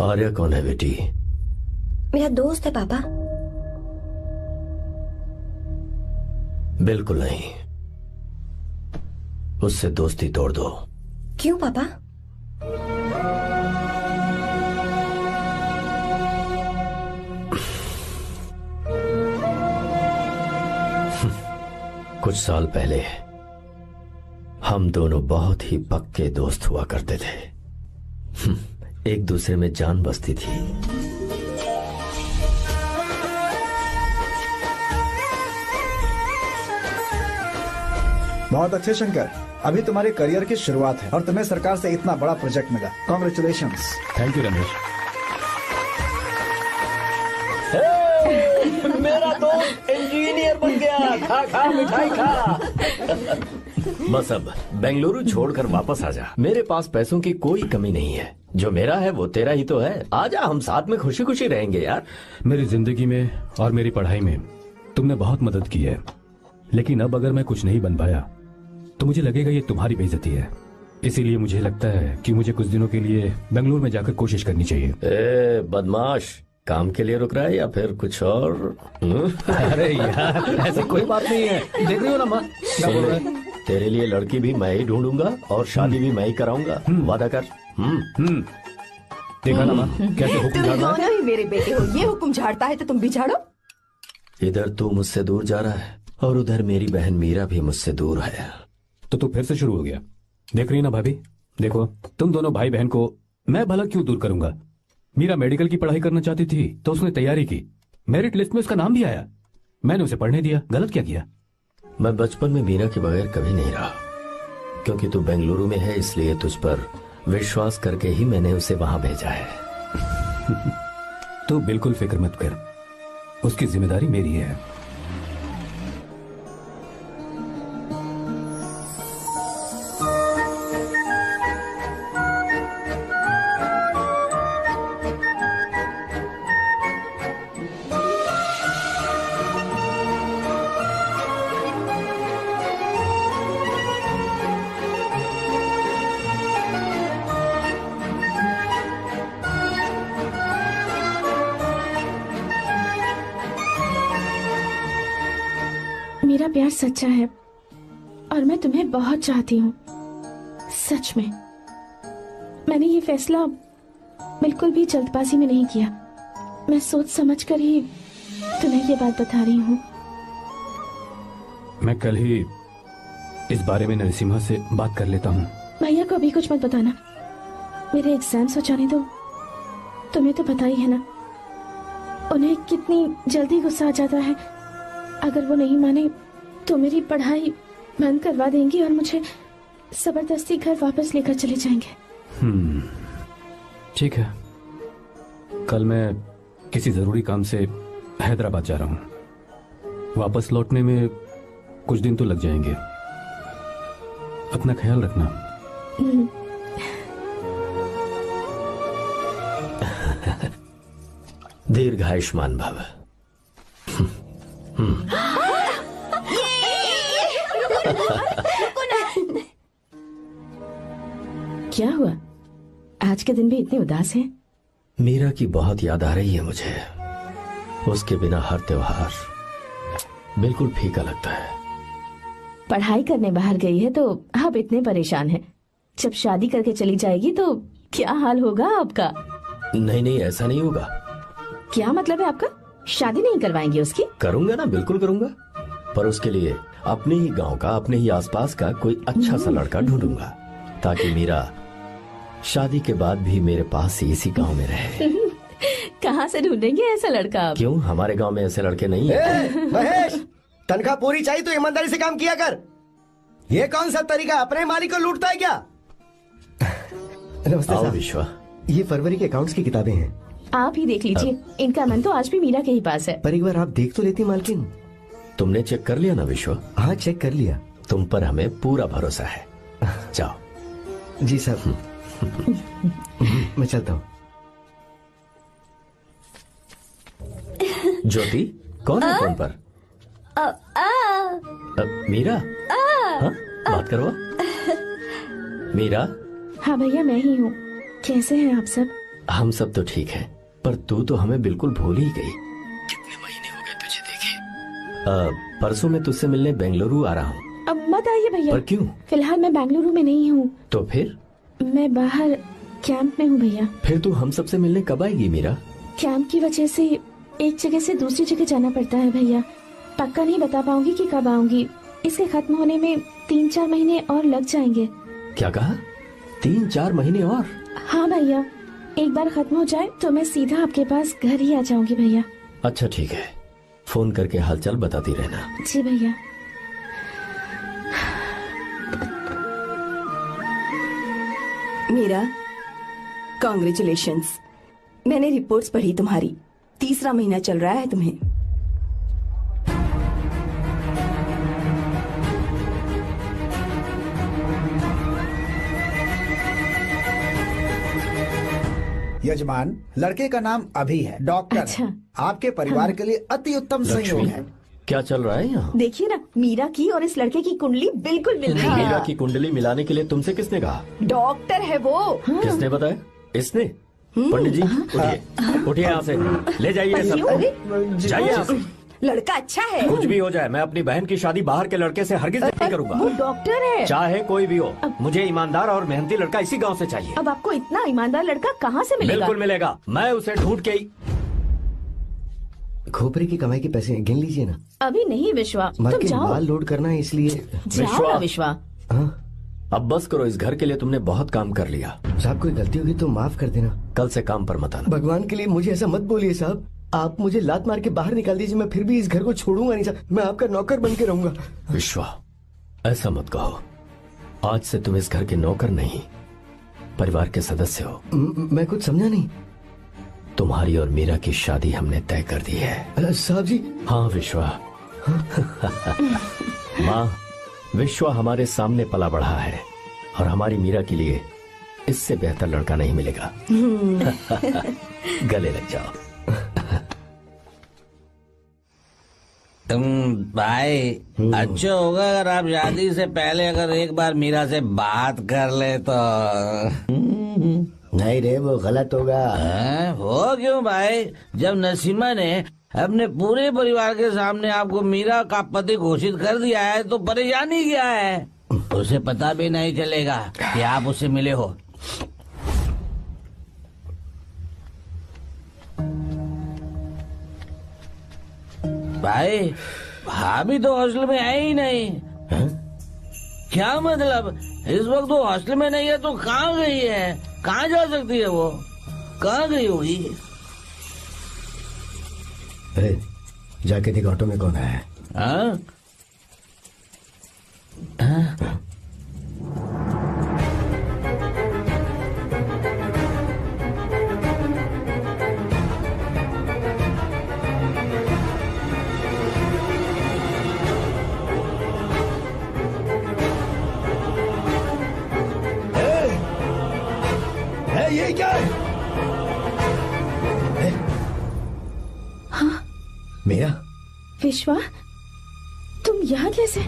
आर्या कौन है बेटी? मेरा दोस्त है पापा। बिल्कुल नहीं, उससे दोस्ती तोड़ दो। क्यों पापा? कुछ साल पहले हम दोनों बहुत ही पक्के दोस्त हुआ करते थे। एक दूसरे में जान बसती थी। बहुत अच्छे शंकर, अभी तुम्हारे करियर की शुरुआत है और तुम्हें सरकार से इतना बड़ा प्रोजेक्ट मिला। कॉन्ग्रेचुलेशंस। Thank you Ramesh. मेरा दोस्त इंजीनियर बन गया। खा खा मिठाई खा। बस अब बेंगलुरु छोड़कर वापस आ जा। मेरे पास पैसों की कोई कमी नहीं है। जो मेरा है वो तेरा ही तो है। आजा, हम साथ में खुशी खुशी रहेंगे यार। मेरी जिंदगी में और मेरी पढ़ाई में तुमने बहुत मदद की है, लेकिन अब अगर मैं कुछ नहीं बन पाया तो मुझे लगेगा ये तुम्हारी बेइज्जती है। इसीलिए मुझे लगता है कि मुझे कुछ दिनों के लिए बेंगलुरु में जाकर कोशिश करनी चाहिए। ए बदमाश, काम के लिए रुक रहा है या फिर कुछ और? अरे यार, ऐसी कोई बात नहीं है। देख रही हो ना माँ, क्या बोल रहा है? तेरे लिए लड़की भी मैं ही ढूंढूंगा और शादी भी मैं ही कराऊंगा। वादा कर। देखा ना माँ, कैसे हुक्म तुम झाड़ रहा है? दोनों ही मेरे बेटे हो। ये हुक्म झाड़ता है तो तुम भी झाड़ो। इधर तू मुझसे दूर जा रहा है और उधर मेरी बहन मीरा भी मुझसे दूर है। तो तू फिर से शुरू हो गया। देख रही ना भाभी, देखो तुम दोनों भाई बहन को मैं भला क्यों दूर करूंगा। मीरा मेडिकल की पढ़ाई करना चाहती थी तो उसने तैयारी की, मेरिट लिस्ट में उसका नाम भी आया, मैंने उसे पढ़ने दिया। गलत क्या किया? मैं बचपन में मीरा के बगैर कभी नहीं रहा, क्योंकि तू बेंगलुरु में है इसलिए तुझ पर विश्वास करके ही मैंने उसे वहां भेजा है। तू बिल्कुल फिक्र मत कर, उसकी जिम्मेदारी मेरी है। मेरा प्यार सच्चा है और मैं तुम्हें बहुत चाहती हूँ, सच में। मैंने ये फैसला बिल्कुल भी जल्दबाजी में नहीं किया। मैं सोच समझ कर ही तुम्हें ये बात बता रही हूँ। मैं कल ही इस बारे में नरसिम्हा से बात कर लेता हूँ। भैया को अभी कुछ मत बताना, मेरे एग्जाम्स हो जाने दो। तुम्हें तो पता ही है ना उन्हें कितनी जल्दी गुस्सा आ जाता है। अगर वो नहीं माने तो मेरी पढ़ाई बंद करवा देंगी और मुझे जबरदस्ती घर वापस लेकर चले जाएंगे। ठीक है, कल मैं किसी जरूरी काम से हैदराबाद जा रहा हूँ। वापस लौटने में कुछ दिन तो लग जाएंगे। अपना ख्याल रखना। दीर्घायुष्मान भव। क्या हुआ, आज के दिन भी इतने उदास हैं? मीरा की बहुत याद आ रही है मुझे। उसके बिना हर त्योहार बिल्कुल फीका लगता है। पढ़ाई करने बाहर गई है तो आप इतने परेशान हैं। जब शादी करके चली जाएगी तो क्या हाल होगा आपका? नहीं नहीं, ऐसा नहीं होगा। क्या मतलब है आपका? शादी नहीं करवाएंगे उसकी? करूंगा ना, बिल्कुल करूंगा, पर उसके लिए अपने ही गांव का, अपने ही आसपास का कोई अच्छा सा लड़का ढूंढूंगा ताकि मीरा शादी के बाद भी मेरे पास ही इसी गांव में रहे। कहाँ से ढूंढेंगे ऐसा लड़का आप? क्यों, हमारे गांव में ऐसे लड़के नहीं हैं? महेश, तनख्वाह पूरी चाहिए तो ईमानदारी से काम किया कर। ये कौन सा तरीका, अपने मालिक को लूटता है क्या? नमस्ते आओ साहब। विश्वा। ये फरवरी के अकाउंट्स की किताबें हैं। आप ही देख लीजिए, इनका मन तो आज भी मीरा के ही पास है। पर एक बार आप देख तो लेती मालकिन। तुमने चेक कर लिया ना विश्वा? हाँ, चेक कर लिया। तुम पर हमें पूरा भरोसा है। जाओ। जी साहब। मैं चलता हूँ। ज्योति, कौन है फोन पर? मीरा? हाँ, बात करो। मीरा? हाँ भैया, मैं ही हूँ। कैसे हैं आप सब? हम सब तो ठीक हैं, पर तू तो हमें बिल्कुल भूल ही गई। कितने महीने हो गए तुझे देखे। परसों मैं तुझसे मिलने बेंगलुरु आ रहा हूँ। अब मत आइए भैया। पर क्यों? फिलहाल मैं बेंगलुरु में नहीं हूँ। तो फिर? मैं बाहर कैंप में हूँ भैया। फिर तू हम सबसे मिलने कब आएगी मीरा? कैंप की वजह से एक जगह से दूसरी जगह जाना पड़ता है भैया। पक्का नहीं बता पाऊंगी कि कब आऊंगी। इसके खत्म होने में 3-4 महीने और लग जाएंगे। क्या कहा? 3-4 महीने और? हाँ भैया, एक बार खत्म हो जाए तो मैं सीधा आपके पास घर ही आ जाऊंगी भैया। अच्छा ठीक है, फोन करके हालचाल बताती रहना। जी भैया। मीरा, कॉन्ग्रेचुलेशंस। मैंने रिपोर्ट्स पढ़ी तुम्हारी। 3रा महीना चल रहा है तुम्हें। यजमान, लड़के का नाम अभी है, डॉक्टर। अच्छा। आपके परिवार के लिए अति उत्तम संयोग है। क्या चल रहा है यहाँ? देखिए ना, मीरा की और इस लड़के की कुंडली बिल्कुल मिल रही है। मीरा की कुंडली मिलाने के लिए तुमसे किसने कहा? डॉक्टर है वो। किसने बताया? इसने? पंडित जी, उठिए, उठिए यहाँ से, ले जाइए सब। जाइए यहाँ से। लड़का अच्छा है। कुछ भी हो जाए, मैं अपनी बहन की शादी बाहर के लड़के से हरगिज नहीं करूंगा। वो डॉक्टर है। चाहे कोई भी हो, मुझे ईमानदार और मेहनती लड़का इसी गांव से चाहिए। अब आपको इतना ईमानदार लड़का कहाँ से मिलेगा? बिल्कुल मिलेगा, मैं उसे ढूंढ के ही। खोपरे की कमाई के पैसे गिन लीजिए ना। अभी नहीं विश्वा, तुम मालकिन, जाओ। माल लोड करना है इसलिए। जाओ ना विश्वा। अब बस करो, इस घर के लिए तुमने बहुत काम कर लिया। साहब, कोई गलती होगी तो माफ कर देना। कल से काम पर मत आना। भगवान के लिए मुझे ऐसा मत बोलिए साहब। आप मुझे लात मार के बाहर निकाल दीजिए, मैं फिर भी इस घर को छोड़ूंगा नहीं साहब। मैं आपका नौकर बन के रहूंगा। विश्वा, ऐसा मत कहो। आज से तुम इस घर के नौकर नहीं, परिवार के सदस्य हो। मैं कुछ समझा नहीं। तुम्हारी और मीरा की शादी हमने तय कर दी है। साहब जी। हाँ विश्वा। माँ, विश्वा हमारे सामने पला बढ़ा है और हमारी मीरा के लिए इससे बेहतर लड़का नहीं मिलेगा। गले लग जाओ। तुम भाई, अच्छा होगा अगर आप शादी से पहले अगर एक बार मीरा से बात कर ले तो। नहीं रे, वो गलत होगा। हो क्यों भाई? जब नसीमा ने अपने पूरे परिवार के सामने आपको मीरा का पति घोषित कर दिया है तो परेशानी क्या है? उसे पता भी नहीं चलेगा कि आप उससे मिले हो। भाई भाभी तो हॉस्टल में है ही नहीं। क्या मतलब? इस वक्त वो हॉस्टल में नहीं है तो कहाँ गई है? कहाँ जा सकती है वो? कहाँ गई होगी? अरे जाके देख ऑटो में कौन आया है। हाँ? हाँ? ये क्या है? हाँ मेरा विश्वा, तुम यहाँ कैसे?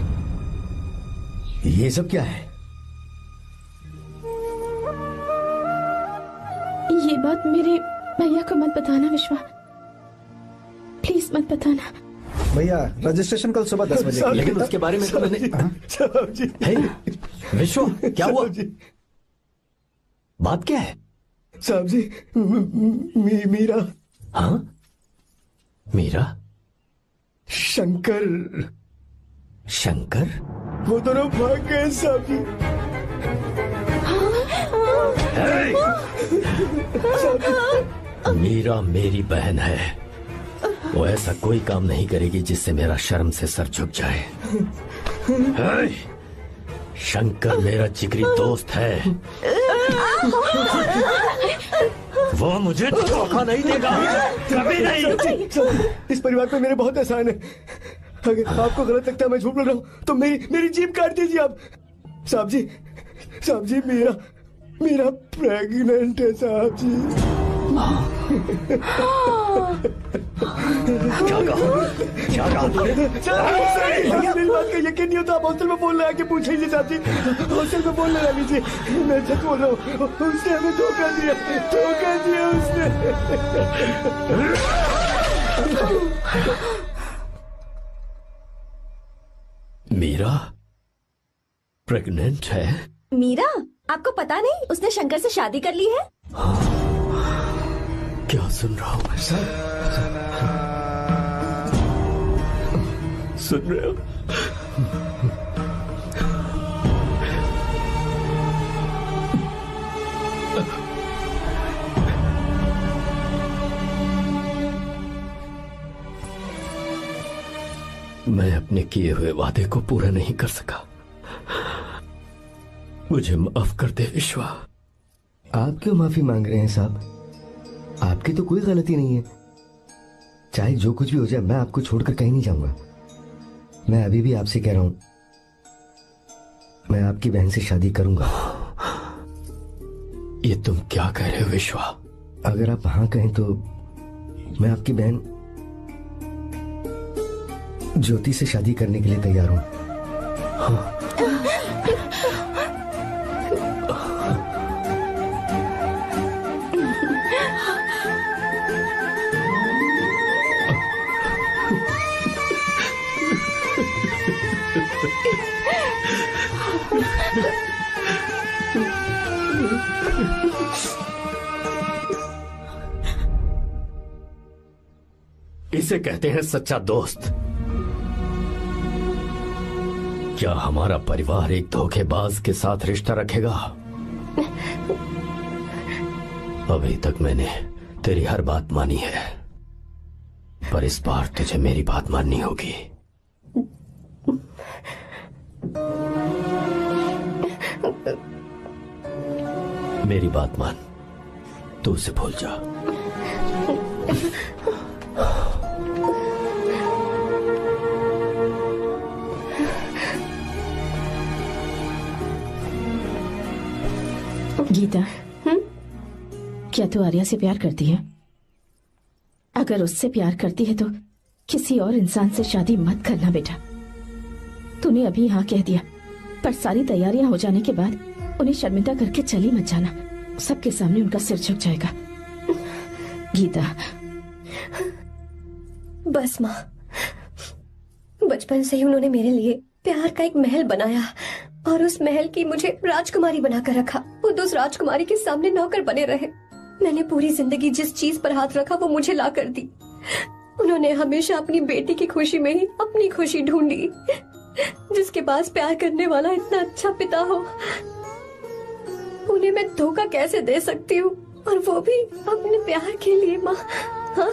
ये सब क्या है? ये बात मेरे भैया को मत बताना विश्वा, प्लीज मत बताना। भैया रजिस्ट्रेशन कल सुबह 10 बजे। लेकिन उसके बारे में तो मैंने विश्व क्या हुआ? बात क्या है? साहब जी मीरा। हाँ मीरा? शंकर। शंकर? वो दोनों भाग गए साहब जी। मीरा मेरी बहन है, वो ऐसा कोई काम नहीं करेगी जिससे मेरा शर्म से सर झुक जाए। शंकर मेरा जिगरी दोस्त है, वो मुझे धोखा नहीं देगा, कभी नहीं। इस परिवार पे मेरे बहुत एहसान है। अगर आपको गलत लगता है मैं झूठ बोल रहा हूँ तो मेरी जीभ काट दीजिए आप। साहब जी मेरा प्रेग्नेंट है साहब जी। क्या कहा तूने? मेरी बात का यकीन नहीं होता, आप हॉस्टल में बोल रहे हैं कि पूछ लीजिए साहब जी। हॉस्टल में बोल लगा लीजिए, मैं सच बोल रहा हूँ। उसने हमें धोखा दिया उसने। मीरा प्रेग्नेंट है? मीरा, आपको पता नहीं उसने शंकर से शादी कर ली है? क्या सुन रहा हूँ मैं? सुन रहे हो? मैं अपने किए हुए वादे को पूरा नहीं कर सका, मुझे माफ कर दे विश्वा। आप क्यों माफी मांग रहे हैं साहब? आपकी तो कोई गलती नहीं है। चाहे जो कुछ भी हो जाए मैं आपको छोड़कर कहीं नहीं जाऊंगा। मैं अभी भी आपसे कह रहा हूं, मैं आपकी बहन से शादी करूंगा। ये तुम क्या कह रहे हो विश्वा? अगर आप हाँ कहें तो मैं आपकी बहन ज्योति से शादी करने के लिए तैयार हूं। हाँ। इसे कहते हैं सच्चा दोस्त। क्या हमारा परिवार एक धोखेबाज के साथ रिश्ता रखेगा? अभी तक मैंने तेरी हर बात मानी है, पर इस बार तुझे मेरी बात माननी होगी। मेरी बात मान, तू उसे भूल जा। गीता, क्या तू आर्या से प्यार करती है? अगर उससे प्यार करती है तो किसी और इंसान से शादी मत करना बेटा। तूने अभी हाँ कह दिया, पर सारी तैयारियां हो जाने के बाद उन्हें शर्मिंदा करके चली मत जाना, सबके सामने उनका सिर झुक जाएगा। गीता। बस माँ, बचपन से ही उन्होंने मेरे लिए प्यार का एक महल बनाया और उस महल की मुझे राजकुमारी बनाकर रखा। वो उस राजकुमारी के सामने नौकर बने रहे। मैंने पूरी जिंदगी जिस चीज पर हाथ रखा वो मुझे ला कर दी। उन्होंने हमेशा अपनी बेटी की खुशी में ही अपनी खुशी ढूंढी। जिसके पास प्यार करने वाला इतना अच्छा पिता हो, उन्हें मैं धोखा कैसे दे सकती हूँ, और वो भी अपने प्यार के लिए। माँ, हाँ,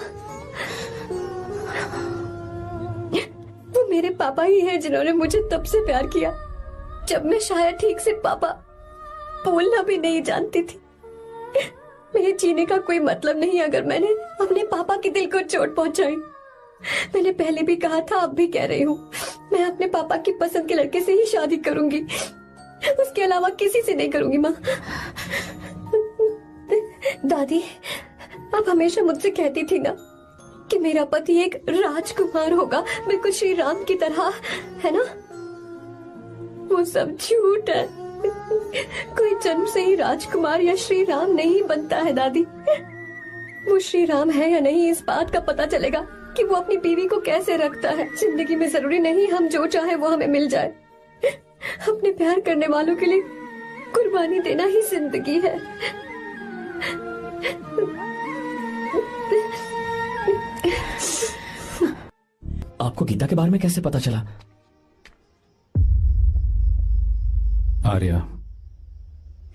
वो मेरे पापा ही हैं जिन्होंने मुझे तब से प्यार किया जब मैं शायद ठीक से पापा बोलना भी नहीं जानती थी। मेरे जीने का कोई मतलब नहीं अगर मैंने अपने पापा के दिल को चोट पहुंचाई। मैंने पहले भी कहा था, अब भी कह रही हूँ, मैं अपने पापा की पसंद के लड़के से ही शादी करूंगी, उसके अलावा किसी से नहीं करूंगी। माँ, दादी, आप हमेशा मुझसे कहती थी ना कि मेरा पति एक राजकुमार होगा, बिल्कुल श्री राम की तरह, है ना? वो सब झूठ है। कोई जन्म से ही राजकुमार या श्री राम नहीं बनता है दादी। वो श्री राम है या नहीं, इस बात का पता चलेगा कि वो अपनी बीवी को कैसे रखता है। जिंदगी में जरूरी नहीं हम जो चाहे वो हमें मिल जाए। अपने प्यार करने वालों के लिए कुर्बानी देना ही जिंदगी है। आपको गीता के बारे में कैसे पता चला? आर्या,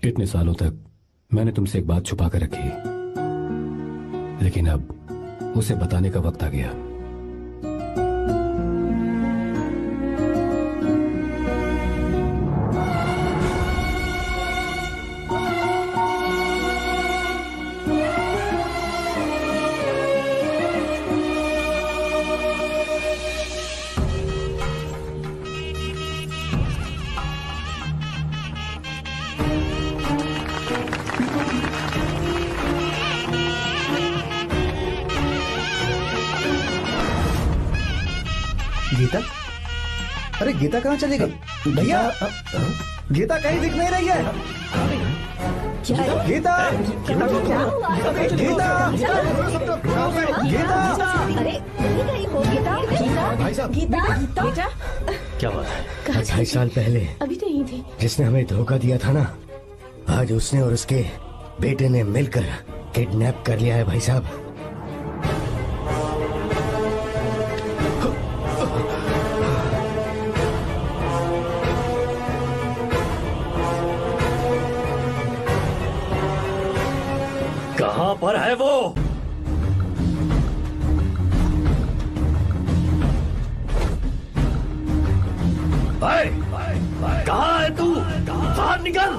इतने सालों तक मैंने तुमसे एक बात छुपा कर रखी, लेकिन अब उसे बताने का वक्त आ गया। गीता? अरे गीता कहाँ चली गई? भैया, गीता कहीं दिख नहीं रही है। गीता, गीता, गीता, भाई साहब, बेटा, क्या बात है? 2.5 साल पहले अभी तो यही थी। जिसने हमें धोखा दिया था ना, आज उसने और उसके बेटे ने मिलकर किडनैप कर लिया है भाई साहब। कहां पर है वो? कहां है तू? बाहर निकल!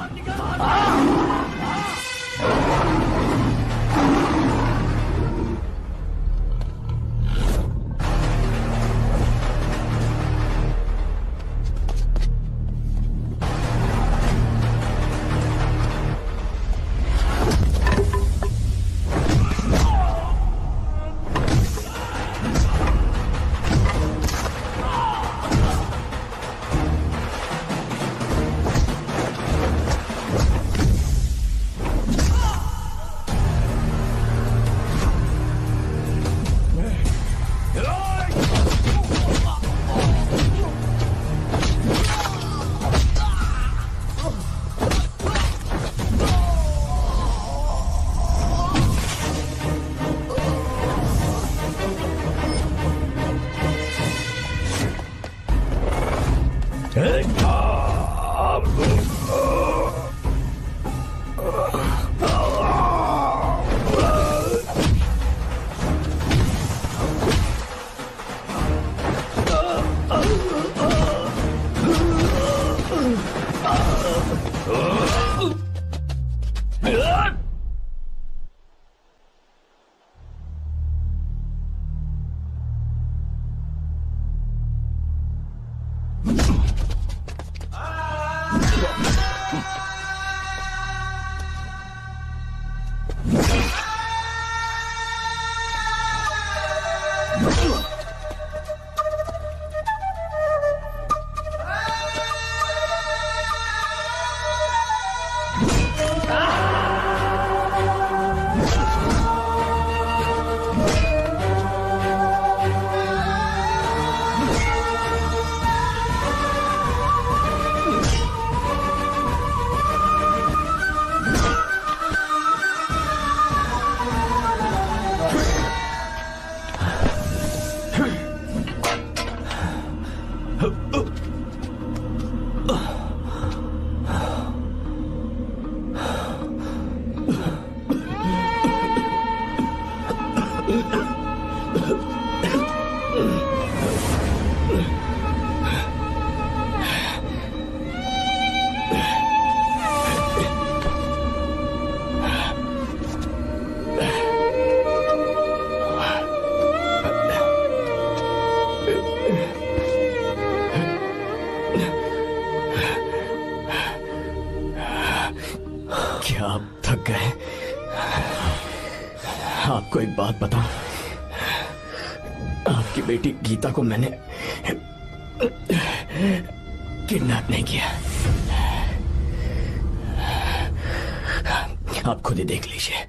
क्या आप थक गए? आपको एक बात बताऊं, आपकी बेटी गीता को मैंने किडनैप नहीं किया। आप खुद ही देख लीजिए।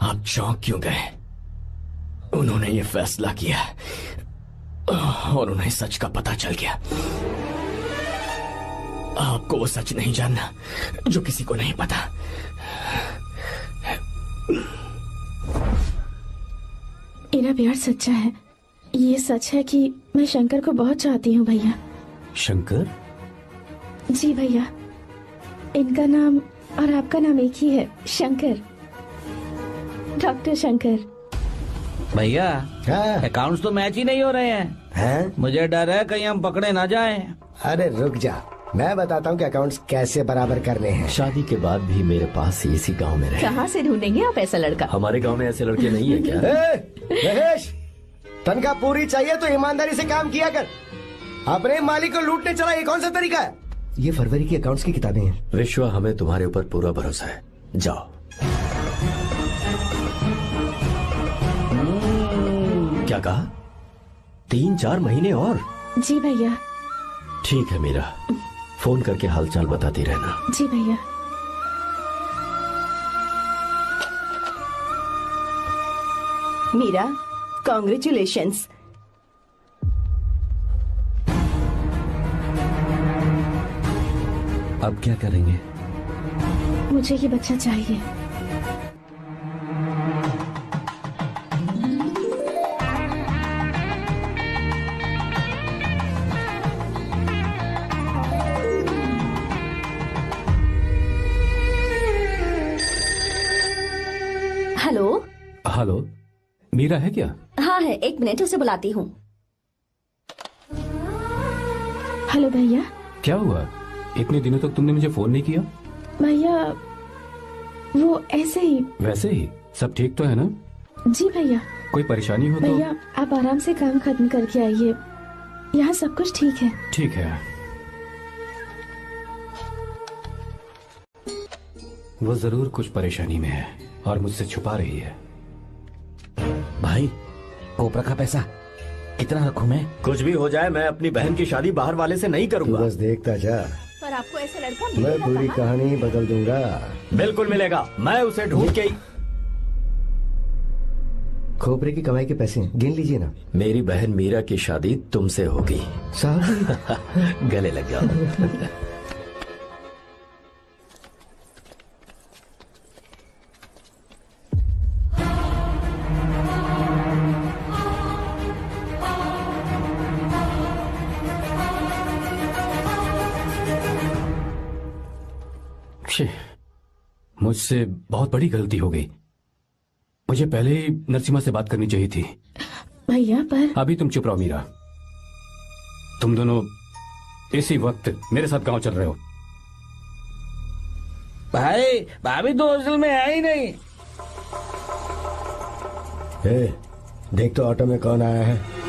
आप चौंक क्यों गए? उन्होंने ये फैसला किया और उन्हें सच का पता चल गया। आपको वो सच नहीं जानना जो किसी को नहीं पता। मेरा प्यार सच्चा है। ये सच है कि मैं शंकर को बहुत चाहती हूँ भैया। शंकर? जी भैया, इनका नाम और आपका नाम एक ही है, शंकर, डॉक्टर शंकर। भैया अकाउंट्स तो मैच ही नहीं हो रहे हैं। मुझे डर है कहीं हम पकड़े ना जाएं। अरे रुक जा, मैं बताता हूँ कि अकाउंट्स कैसे बराबर करने हैं। शादी के बाद भी मेरे पास इसी गांव में रहे। कहाँ से ढूंढेंगे आप ऐसा लड़का? हमारे गांव में ऐसे लड़के नहीं है क्या? महेश, तनख्वाह पूरी चाहिए तो ईमानदारी से काम किया कर। अपने मालिक को लूटने चला, ये कौन सा तरीका है? ये फरवरी की अकाउंट्स की किताबें हैं। विश्वा, हमें तुम्हारे ऊपर पूरा भरोसा है। जाओ। क्या कहा? 3-4 महीने और? जी भैया। ठीक है मीरा, फोन करके हालचाल बताती रहना। जी भैया। मीरा, कॉन्ग्रेचुलेशंस। अब क्या करेंगे? मुझे ये बच्चा चाहिए। हेलो। हेलो, मीरा है क्या? हाँ है, 1 मिनट, उसे बुलाती हूँ। हेलो भैया। क्या हुआ? इतने दिनों तक तुमने मुझे फोन नहीं किया? भैया वो ऐसे ही। वैसे ही? सब ठीक तो है ना? जी भैया। कोई परेशानी हो तो? भैया आप आराम से काम खत्म करके आइए, यहाँ सब कुछ ठीक है। ठीक है। वो जरूर कुछ परेशानी में है और मुझसे छुपा रही है। भाई, कोपरा का पैसा कितना रखूं मैं? कुछ भी हो जाए, मैं अपनी बहन की शादी बाहर वाले से नहीं करूंगा। बस देखता जा, पर आपको ऐसा लड़का मैं मिलेगा पूरी कहाँ? कहानी बदल दूंगा। बिल्कुल मिलेगा, मैं उसे ढूंढ के ही। खोपरे की कमाई के पैसे गिन लीजिए ना। मेरी बहन मीरा की शादी तुमसे होगी। साहब गले लग जाओ। मुझसे बहुत बड़ी गलती हो गई। मुझे पहले ही नरसिम्हा से बात करनी चाहिए थी। भैया पर अभी तुम चुप रहो मीरा। तुम दोनों इसी वक्त मेरे साथ गांव चल रहे हो। भाई, भाभी तो हॉस्टल में है ही नहीं। देख तो ऑटो में कौन आया है।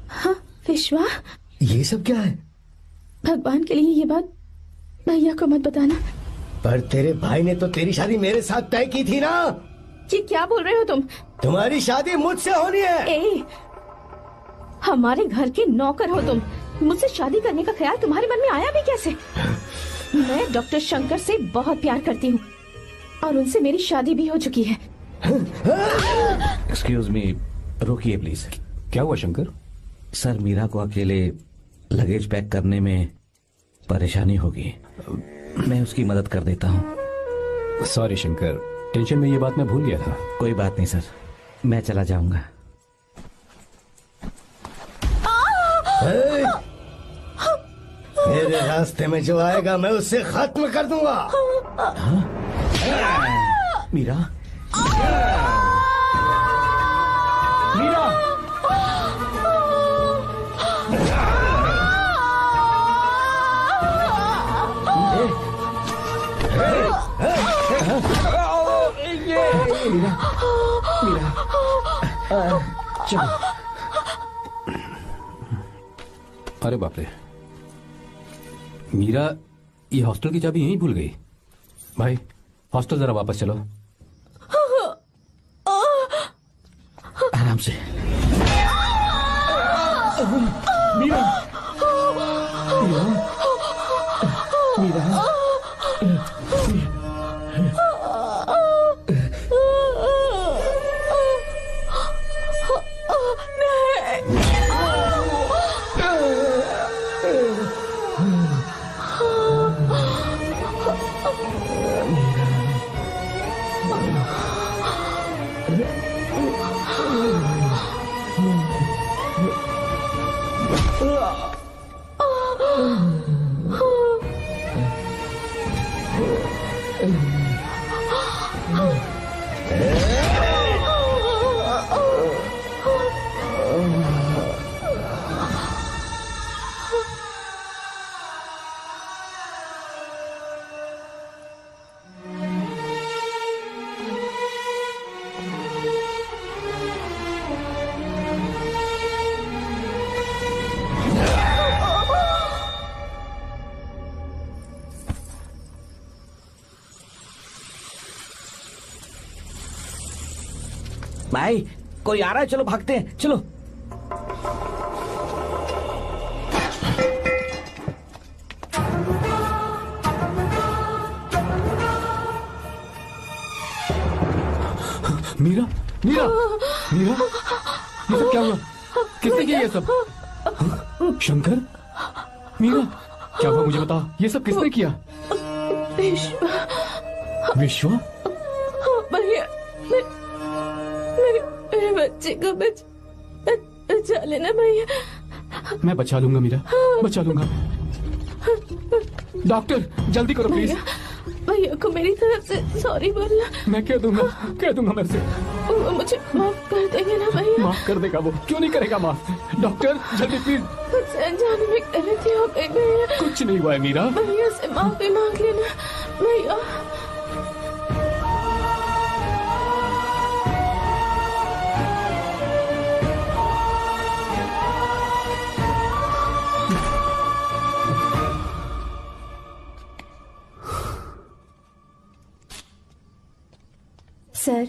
हाँ विश्वा, ये सब क्या है? भगवान के लिए ये बात भैया को मत बताना। पर तेरे भाई ने तो तेरी शादी मेरे साथ तय की थी ना। ये क्या बोल रहे हो तुम? तुम्हारी शादी मुझसे होनी है। हमारे घर के नौकर हो तुम, मुझसे शादी करने का ख्याल तुम्हारे मन में आया भी कैसे? मैं डॉक्टर शंकर से बहुत प्यार करती हूँ और उनसे मेरी शादी भी हो चुकी है। एक्सक्यूज मी, रोकिए प्लीज। क्या हुआ शंकर? सर, मीरा को अकेले लगेज पैक करने में परेशानी होगी, मैं उसकी मदद कर देता हूँ। सॉरी शंकर, टेंशन में ये बात मैं भूल गया था। कोई बात नहीं सर, मैं चला जाऊंगा। मेरे रास्ते में जो आएगा मैं उससे खत्म कर दूंगा। मीरा, मीरा, मीरा, चलो। अरे बाप रे, मीरा ये हॉस्टल की चाबी यहीं भूल गई। भाई हॉस्टल जरा वापस चलो। आराम से। मीरा, मीरा, मीरा। भाई कोई आ रहा है, चलो भागते हैं, चलो। मीरा, मीरा, मीरा, ये सब क्या हुआ? किसने किया ये सब? शंकर, मीरा, क्या हुआ मुझे बता, ये सब किसने किया? विश्वा? भैया, मेरे बच्चे को बचा लेना भैया। मैं बचा लूंगा मीरा, बचा लूंगा। डॉक्टर जल्दी करो प्लीज। भैया को मेरी तरफ से सॉरी बोलना। मैं कह दूंगा मैं से। वो मुझे माफ कर देंगे ना भैया? माफ कर देगा वो, क्यों नहीं करेगा माफ? डॉक्टर जल्दी प्लीज। कुछ अनजाने में गलती हो गई भैया। कुछ नहीं हुआ है मीरा। भैया से माफी मांग लेना भैया। सर,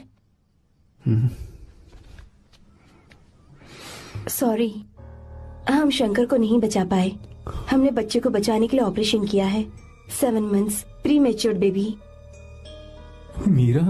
सॉरी, हम शंकर को नहीं बचा पाए। हमने बच्चे को बचाने के लिए ऑपरेशन किया है। 7 months pre matured baby. Meera?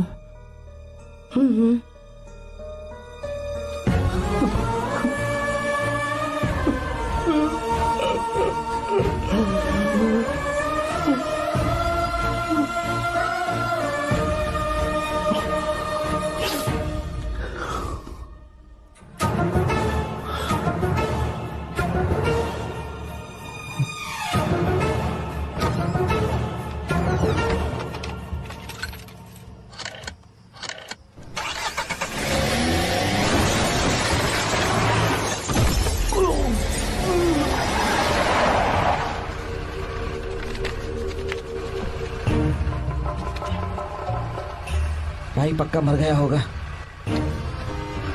भाई पक्का मर गया होगा।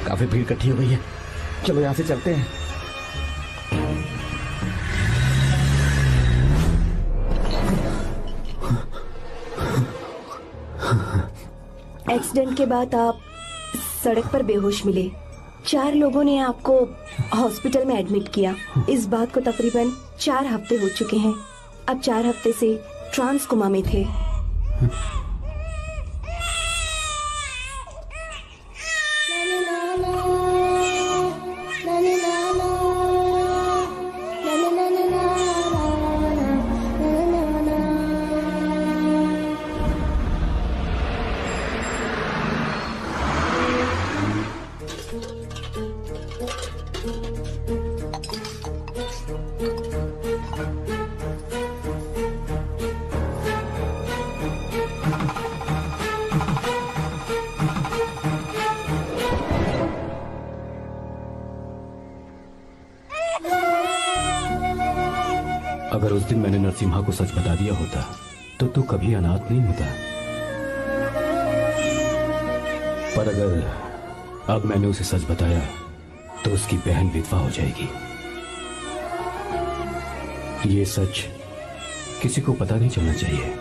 काफी भीड़ इकट्ठी हो गई है, चलो यहाँ से चलते हैं। एक्सीडेंट के बाद आप सड़क पर बेहोश मिले। 4 लोगों ने आपको हॉस्पिटल में एडमिट किया। इस बात को तकरीबन 4 हफ्ते हो चुके हैं। अब 4 हफ्ते से ट्रांस कोमा में थे। अगर उस दिन मैंने नरसिम्हा को सच बता दिया होता तो तू कभी अनाथ नहीं होता। पर अगर अब मैंने उसे सच बताया तो उसकी बहन विधवा हो जाएगी। ये सच किसी को पता नहीं चलना चाहिए।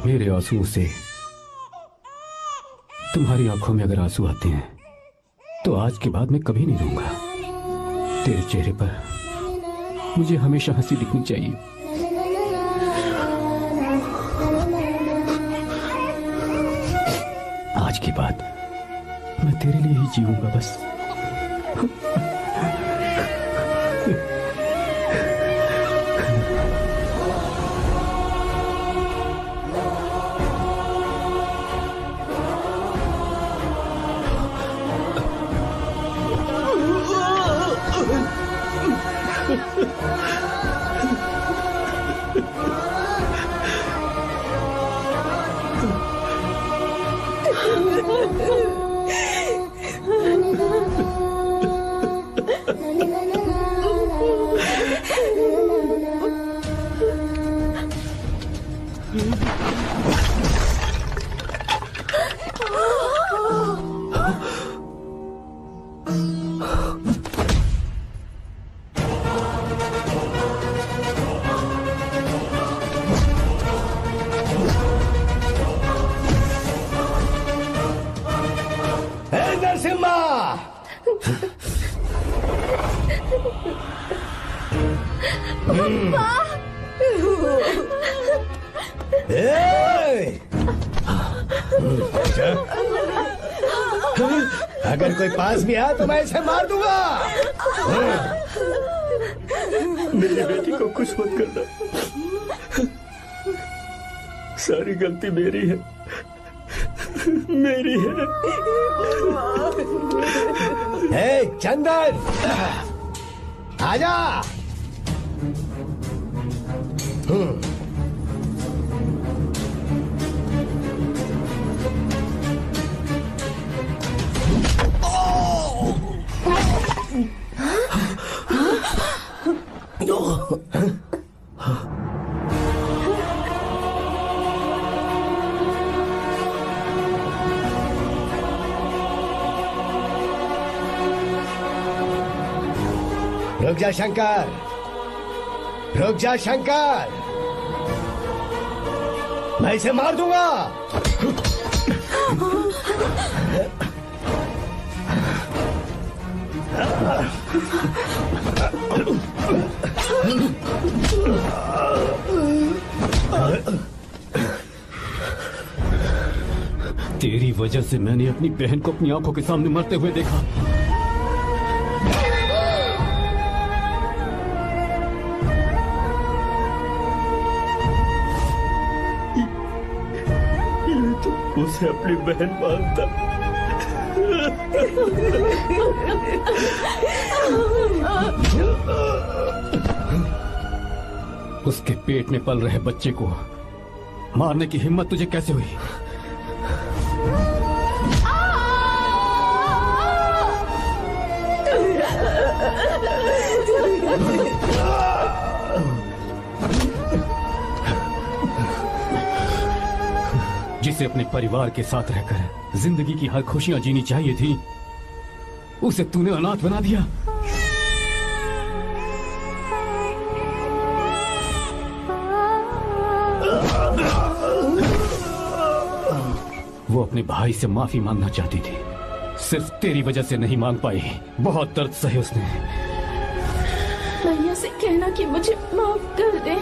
मेरे आंसुओं से तुम्हारी आंखों में अगर आंसू आते हैं तो आज के बाद मैं कभी नहीं रोऊंगा। तेरे चेहरे पर मुझे हमेशा हंसी दिखनी चाहिए। आज के बाद मैं तेरे लिए ही जीऊंगा बस। अगर कोई पास भी आया तो मैं इसे मार दूंगा। मेरी बेटी को कुछ मत करना, सारी गलती मेरी है, मेरी है। हे चंदन, आजा। रुक जा शंकर, रुक जा शंकर, मैं इसे मार दूंगा। तेरी वजह से मैंने अपनी बहन को अपनी आंखों के सामने मरते हुए देखा। उसे अपनी बहन मानता। उसके पेट में पल रहे बच्चे को मारने की हिम्मत तुझे कैसे हुई? जिसे अपने परिवार के साथ रहकर जिंदगी की हर खुशियां जीनी चाहिए थी, उसे तूने अनाथ बना दिया। वो अपने भाई से माफी मांगना चाहती थी, सिर्फ तेरी वजह से नहीं मांग पाई। बहुत दर्द सहे उसने। भैया से कहना कि मुझे माफ कर दे।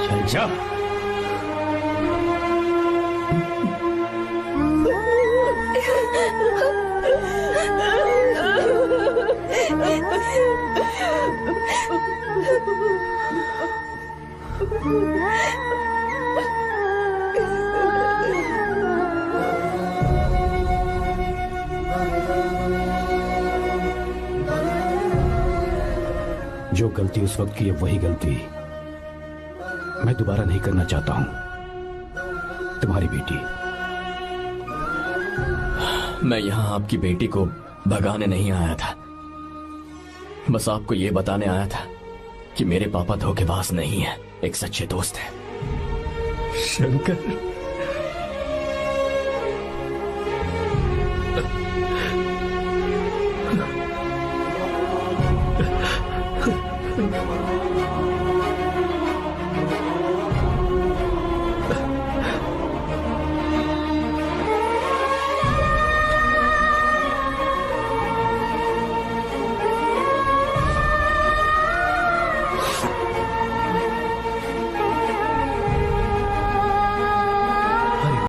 चल जा। जो गलती उस वक्त की है वही गलती मैं दोबारा नहीं करना चाहता हूं। तुम्हारी बेटी। मैं यहाँ आपकी बेटी को भगाने नहीं आया था, बस आपको ये बताने आया था कि मेरे पापा धोखेबाज नहीं है, एक सच्चे दोस्त है। शंकर,